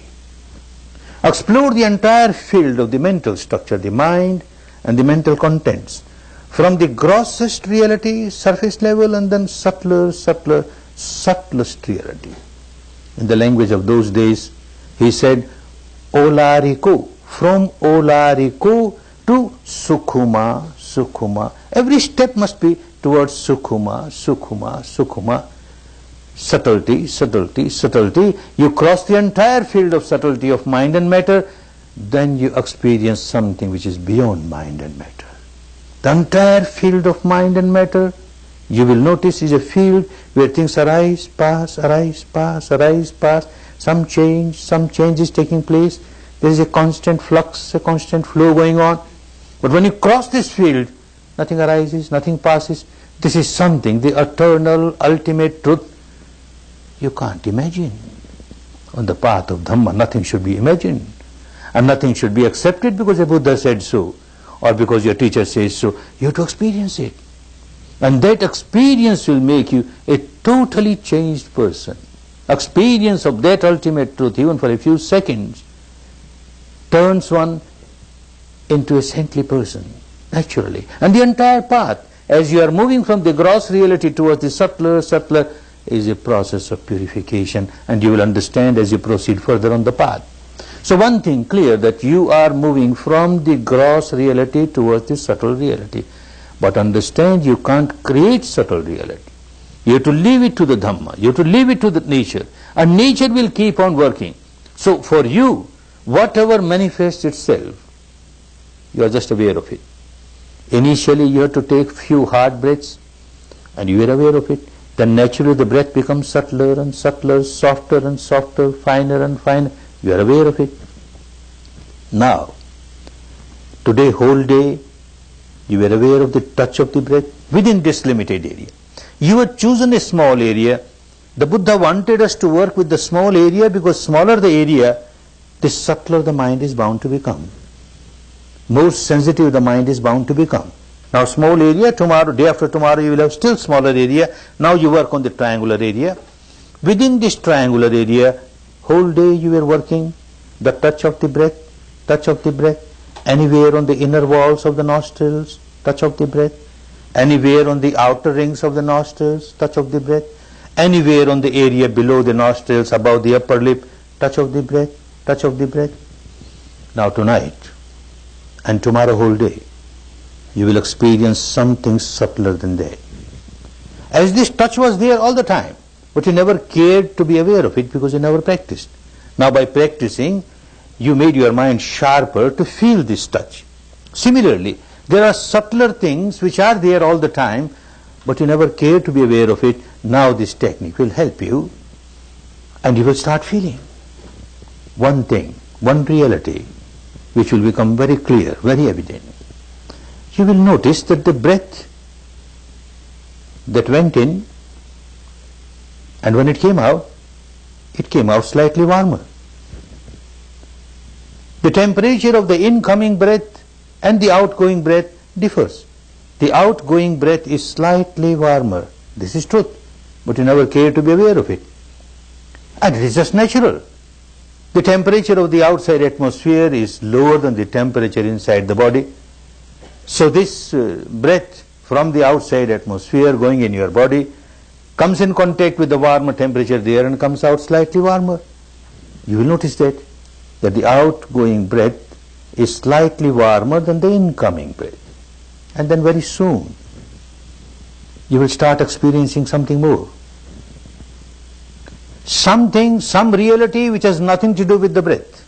Explore the entire field of the mental structure, the mind and the mental contents, from the grossest reality, surface level, and then subtlest reality. In the language of those days, he said, Olariko, from Olariko to Sukhuma. Every step must be towards Sukhuma. Subtlety. You cross the entire field of subtlety of mind and matter, then you experience something which is beyond mind and matter. The entire field of mind and matter, you will notice, is a field where things arise, pass. Some change is taking place. There is a constant flux, a constant flow going on. But when you cross this field, nothing arises, nothing passes. This is something, the eternal, ultimate truth, you can't imagine. On the path of Dhamma, nothing should be imagined. And nothing should be accepted because a Buddha said so, or because your teacher says so. You have to experience it. And that experience will make you a totally changed person. Experience of that ultimate truth, even for a few seconds, turns one into a saintly person, naturally. And the entire path, as you are moving from the gross reality towards the subtler, is a process of purification, and you will understand as you proceed further on the path. So one thing clear, that you are moving from the gross reality towards the subtle reality. But understand, you can't create subtle reality. You have to leave it to the Dhamma, you have to leave it to the nature, and nature will keep on working. So for you, whatever manifests itself, you are just aware of it. Initially you have to take few hard breaths, and you are aware of it. Then naturally the breath becomes subtler and subtler, softer and softer, finer and finer. You are aware of it. Now, today, whole day, you were aware of the touch of the breath within this limited area. You have chosen a small area. The Buddha wanted us to work with the small area, because smaller the area, the subtler the mind is bound to become. More sensitive the mind is bound to become. Now small area, tomorrow, day after tomorrow you will have still smaller area. Now you work on the triangular area. Within this triangular area, whole day you were working the touch of the breath, anywhere on the inner walls of the nostrils, touch of the breath, anywhere on the outer rings of the nostrils, touch of the breath, anywhere on the area below the nostrils, above the upper lip, touch of the breath, touch of the breath. Now tonight and tomorrow whole day, you will experience something subtler than that. As this touch was there all the time, but you never cared to be aware of it because you never practiced. Now by practicing, you made your mind sharper to feel this touch. Similarly, there are subtler things which are there all the time, but you never care to be aware of it. Now this technique will help you, and you will start feeling one thing, one reality, which will become very clear, very evident. You will notice that the breath that went in, and when it came out slightly warmer. The temperature of the incoming breath and the outgoing breath differs. The outgoing breath is slightly warmer. This is truth, but you never care to be aware of it. And it is just natural. The temperature of the outside atmosphere is lower than the temperature inside the body. So this breath from the outside atmosphere going in your body comes in contact with the warmer temperature there and comes out slightly warmer. You will notice that the outgoing breath is slightly warmer than the incoming breath. And then very soon you will start experiencing something more. Something, some reality which has nothing to do with the breath.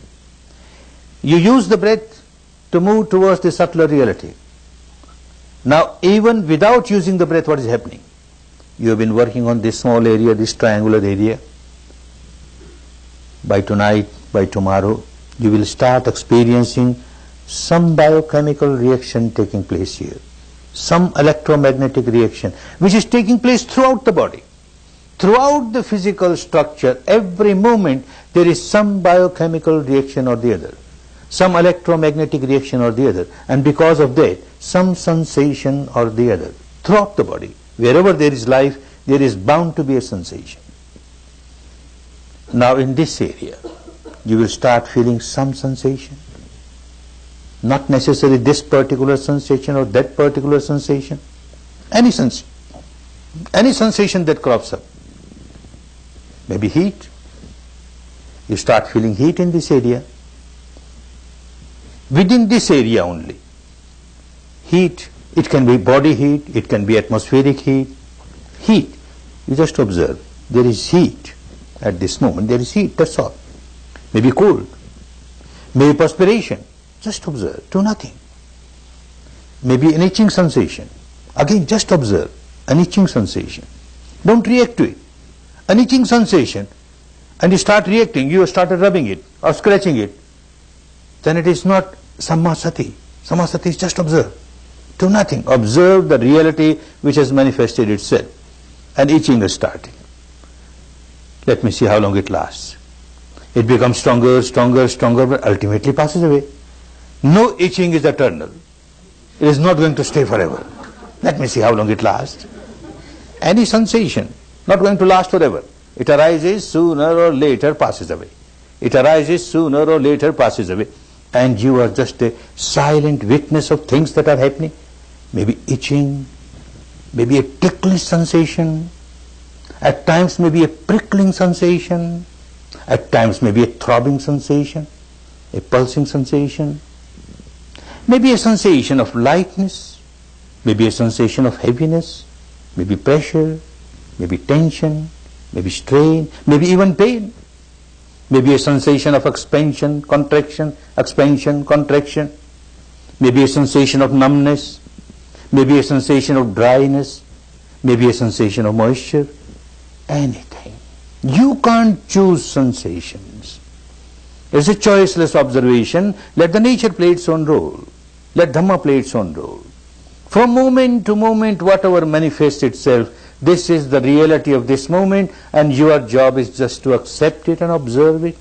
You use the breath to move towards the subtler reality. Now even without using the breath, what is happening? You have been working on this small area, this triangular area. By tonight, by tomorrow, you will start experiencing some biochemical reaction taking place here. Some electromagnetic reaction which is taking place throughout the body. Throughout the physical structure, every moment there is some biochemical reaction or the other. Some electromagnetic reaction or the other. And because of that, some sensation or the other. Throughout the body. Wherever there is life, there is bound to be a sensation. Now in this area, you will start feeling some sensation. Not necessarily this particular sensation or that particular sensation. Any sensation that crops up. Maybe heat. You start feeling heat in this area. Within this area only. Heat. It can be body heat, it can be atmospheric heat. Heat, you just observe, there is heat at this moment, there is heat, that's all. Maybe cold, maybe perspiration, just observe, do nothing. Maybe an itching sensation, again just observe, an itching sensation. Don't react to it. An itching sensation, and you start reacting, you started rubbing it or scratching it, then it is not sammasati. Sammasati is just observe. Do nothing. Observe the reality which has manifested itself. And itching is starting. Let me see how long it lasts. It becomes stronger, stronger, stronger, but ultimately passes away. No itching is eternal. It is not going to stay forever. Let me see how long it lasts. Any sensation, not going to last forever. It arises, sooner or later passes away. It arises, sooner or later passes away. And you are just a silent witness of things that are happening. Maybe itching, maybe a ticklish sensation, at times maybe a prickling sensation, at times maybe a throbbing sensation, a pulsing sensation, maybe a sensation of lightness, maybe a sensation of heaviness, maybe pressure, maybe tension, maybe strain, maybe even pain, maybe a sensation of expansion, contraction, maybe a sensation of numbness, maybe a sensation of dryness, maybe a sensation of moisture, anything. You can't choose sensations. It's a choiceless observation. Let the nature play its own role. Let Dhamma play its own role. From moment to moment, whatever manifests itself, this is the reality of this moment, and your job is just to accept it and observe it,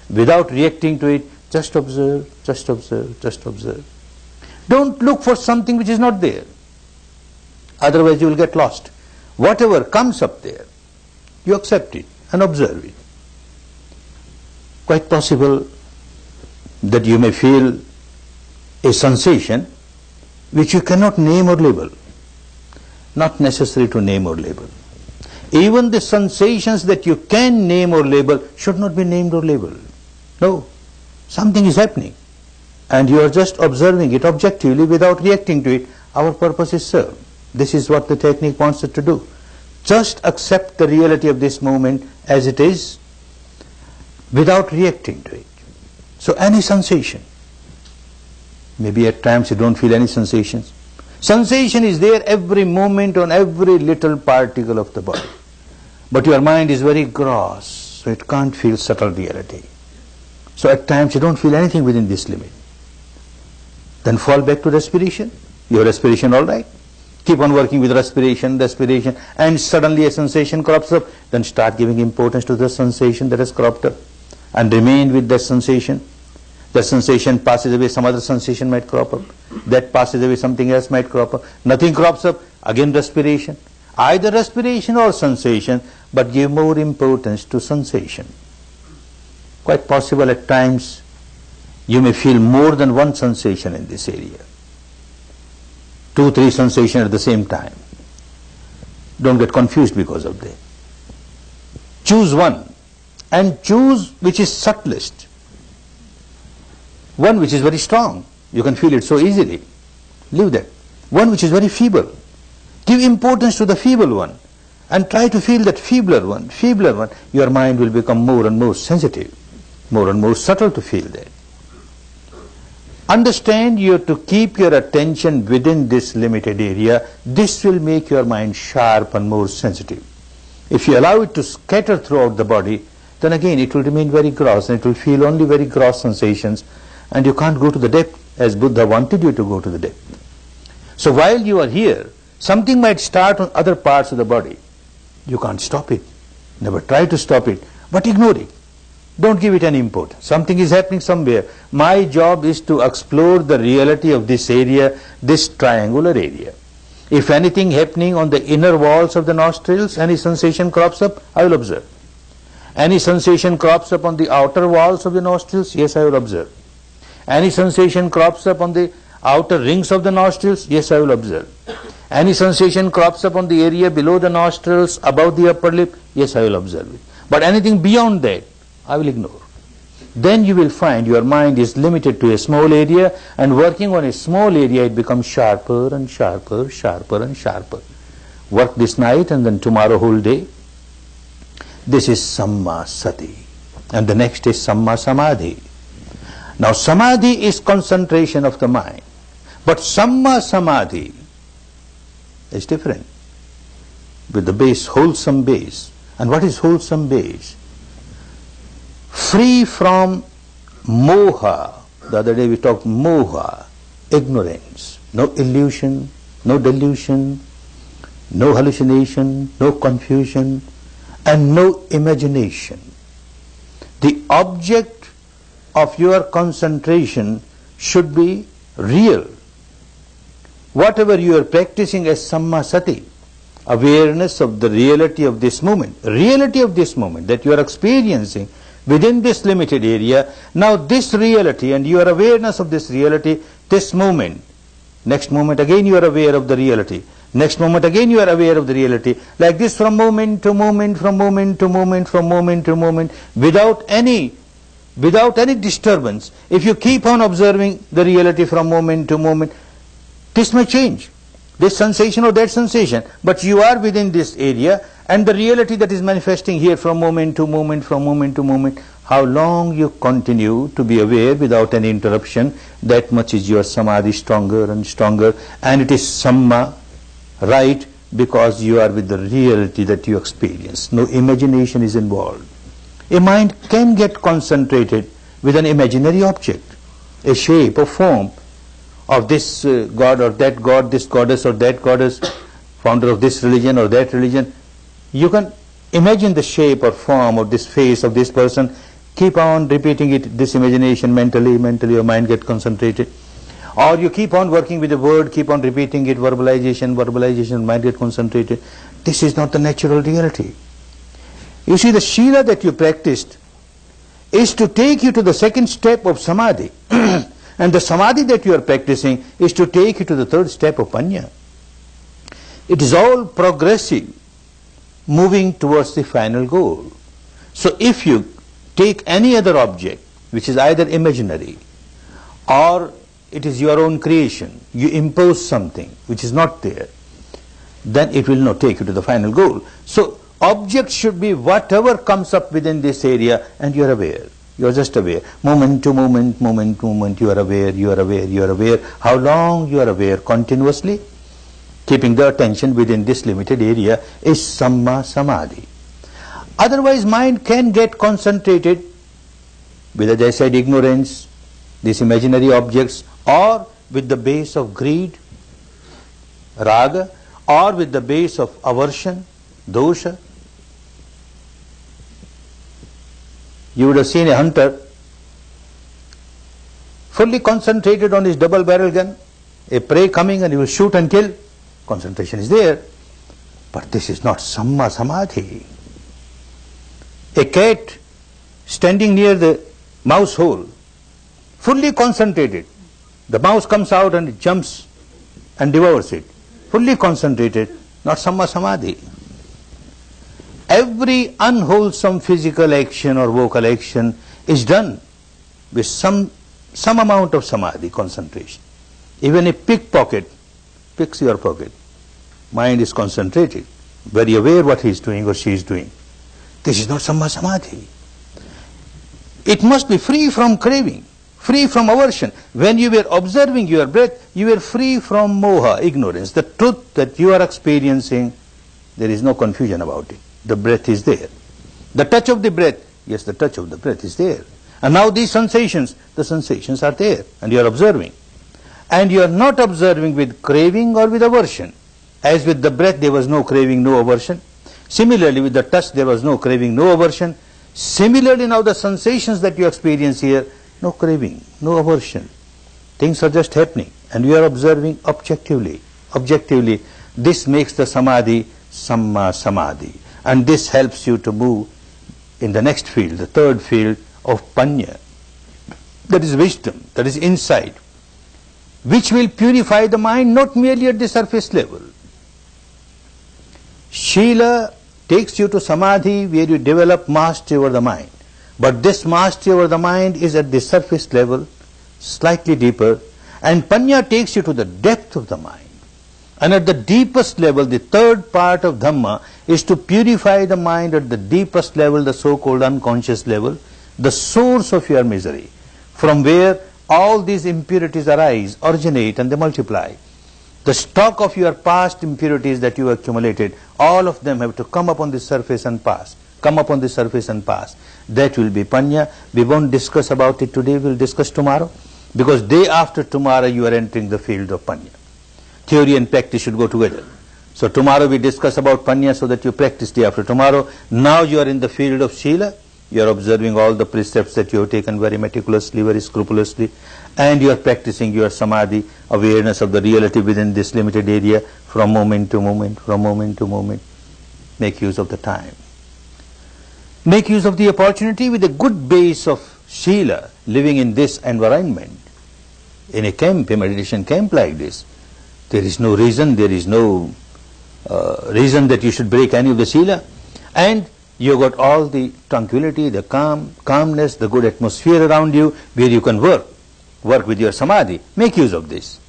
without reacting to it. Just observe, just observe, just observe. Don't look for something which is not there. Otherwise you will get lost. Whatever comes up there, you accept it and observe it. Quite possible that you may feel a sensation which you cannot name or label. Not necessary to name or label. Even the sensations that you can name or label should not be named or labeled. No. Something is happening, and you are just observing it objectively without reacting to it. Our purpose is served. This is what the technique wants us to do. Just accept the reality of this moment as it is without reacting to it. So any sensation, maybe at times you don't feel any sensations. Sensation is there every moment on every little particle of the body. But your mind is very gross, so it can't feel subtle reality. So at times you don't feel anything within this limit. Then fall back to respiration. Your respiration all right. Keep on working with respiration, and suddenly a sensation crops up. Then start giving importance to the sensation that has cropped up and remain with that sensation. The sensation passes away, some other sensation might crop up. That passes away, something else might crop up. Nothing crops up, again respiration. Either respiration or sensation, but give more importance to sensation. Quite possible at times you may feel more than one sensation in this area. 2, 3 sensations at the same time. Don't get confused because of that. Choose one, and choose which is subtlest. One which is very strong, you can feel it so easily. Leave that. One which is very feeble, give importance to the feeble one and try to feel that feebler one. Your mind will become more and more sensitive, more and more subtle to feel that. Understand you have to keep your attention within this limited area. This will make your mind sharp and more sensitive. If you allow it to scatter throughout the body, then again it will remain very gross and it will feel only very gross sensations, and you can't go to the depth as Buddha wanted you to go to the depth. So while you are here, something might start on other parts of the body. You can't stop it. Never try to stop it, but ignore it. Don't give it any importance. Something is happening somewhere. My job is to explore the reality of this area, this triangular area. If anything happening on the inner walls of the nostrils, any sensation crops up, I will observe. Any sensation crops up on the outer walls of the nostrils, yes, I will observe. Any sensation crops up on the outer rings of the nostrils, yes, I will observe. Any sensation crops up on the area below the nostrils, above the upper lip, yes, I will observe it. But anything beyond that, I will ignore. Then you will find your mind is limited to a small area, and working on a small area it becomes sharper and sharper, sharper and sharper. Work this night and then tomorrow whole day. This is Samma Sati, and the next is Samma Samadhi. Now Samadhi is concentration of the mind, but Samma Samadhi is different, with the base, wholesome base. And what is wholesome base? Free from moha. The other day we talked moha, ignorance, no illusion, no delusion, no hallucination, no confusion, and no imagination. The object of your concentration should be real. Whatever you are practicing as Samma Sati, awareness of the reality of this moment that you are experiencing within this limited area. Now this reality and your awareness of this reality, this moment, next moment again you are aware of the reality, next moment again you are aware of the reality, like this from moment to moment, from moment to moment, from moment to moment, without any disturbance. If you keep on observing the reality from moment to moment, this may change, this sensation or that sensation, but you are within this area, and the reality that is manifesting here from moment to moment, from moment to moment, how long you continue to be aware without any interruption, that much is your samadhi stronger and stronger, and it is Samma, right, because you are with the reality that you experience. No imagination is involved. A mind can get concentrated with an imaginary object, a shape or form of this god or that god, this goddess or that goddess, founder of this religion or that religion. You can imagine the shape or form of this face of this person, keep on repeating it, this imagination mentally your mind gets concentrated. Or you keep on working with the word, keep on repeating it, verbalization, mind gets concentrated. This is not the natural reality. You see, the Shila that you practiced is to take you to the second step of Samadhi. And the Samadhi that you are practicing is to take you to the third step of Panya. It is all progressive, moving towards the final goal. So if you take any other object, which is either imaginary or it is your own creation, you impose something which is not there, then it will not take you to the final goal. So object should be whatever comes up within this area, and you are aware. You are just aware. Moment to moment, moment to moment, you are aware, you are aware, you are aware. How long you are aware? Continuously. Keeping the attention within this limited area is Samma Samadhi. Otherwise, mind can get concentrated with, as I said, ignorance, these imaginary objects, or with the base of greed, raga, or with the base of aversion, dosha. You would have seen a hunter fully concentrated on his double barrel gun, a prey coming and he will shoot and kill. Concentration is there, but this is not Samma Samadhi. A cat standing near the mouse hole, fully concentrated. The mouse comes out and it jumps and devours it. Fully concentrated, not Samma Samadhi. Every unwholesome physical action or vocal action is done with some amount of Samadhi, concentration. Even a pickpocket picks your pocket. Mind is concentrated, very aware what he is doing or she is doing. This is not Samma Samadhi. It must be free from craving, free from aversion. When you were observing your breath, you were free from moha, ignorance. The truth that you are experiencing, there is no confusion about it. The breath is there. The touch of the breath, yes, the touch of the breath is there. And now these sensations, the sensations are there, and you are observing. And you are not observing with craving or with aversion. As with the breath, there was no craving, no aversion. Similarly, with the touch, there was no craving, no aversion. Similarly, now the sensations that you experience here, no craving, no aversion. Things are just happening, and you are observing objectively. Objectively, this makes the samadhi Samma Samadhi. And this helps you to move in the next field, the third field of Panya. That is wisdom, that is insight, which will purify the mind not merely at the surface level. Shila takes you to Samadhi where you develop mastery over the mind. But this mastery over the mind is at the surface level, slightly deeper, and Panya takes you to the depth of the mind. And at the deepest level, the third part of Dhamma is to purify the mind at the deepest level, the so-called unconscious level, the source of your misery, from where all these impurities arise, originate, and they multiply. The stock of your past impurities that you accumulated, all of them have to come up on the surface and pass. Come up on the surface and pass. That will be Panya. We won't discuss about it today, we'll discuss tomorrow. Because day after tomorrow you are entering the field of Panya. Theory and practice should go together. So tomorrow we discuss about Panya so that you practice day after tomorrow. Now you are in the field of Shila. You are observing all the precepts that you have taken very meticulously, very scrupulously, and you are practicing your Samadhi, awareness of the reality within this limited area from moment to moment, from moment to moment. Make use of the time. Make use of the opportunity with a good base of Shila, living in this environment. In a camp, a meditation camp like this, there is no reason, there is no reason that you should break any of the Shila. And you got all the tranquility, the calmness, the good atmosphere around you where you can work with your Samadhi. Make use of this.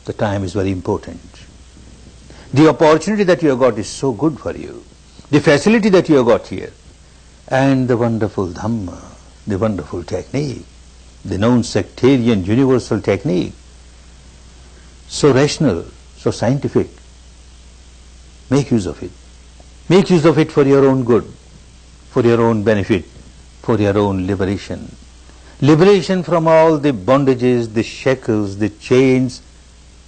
The time is very important. The opportunity that you have got is so good for you. The facility that you have got here. And the wonderful Dhamma, the wonderful technique, the non-sectarian universal technique. So rational, so scientific. Make use of it. Make use of it for your own good, for your own benefit, for your own liberation. Liberation from all the bondages, the shackles, the chains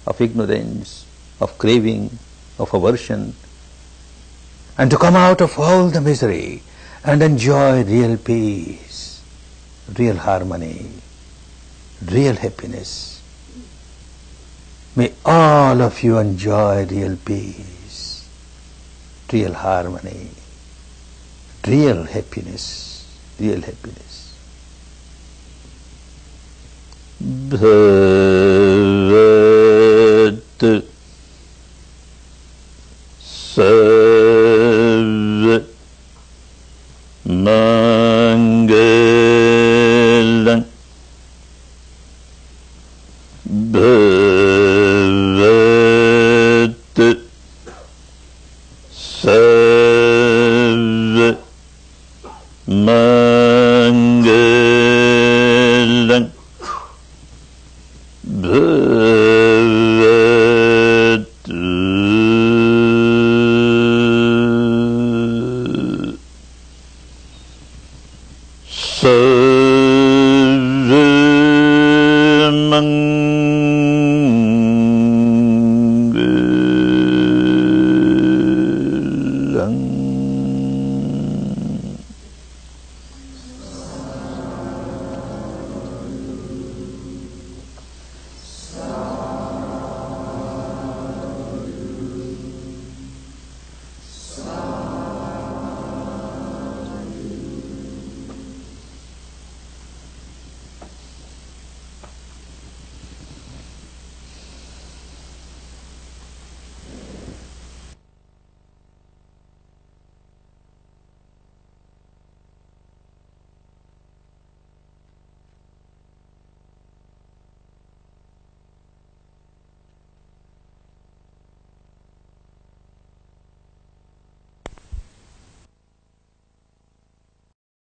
of ignorance, of craving, of aversion, and to come out of all the misery and enjoy real peace, real harmony, real happiness. May all of you enjoy real peace, real harmony, real happiness, real happiness. Bhavat Sarva Mangalam Bhavat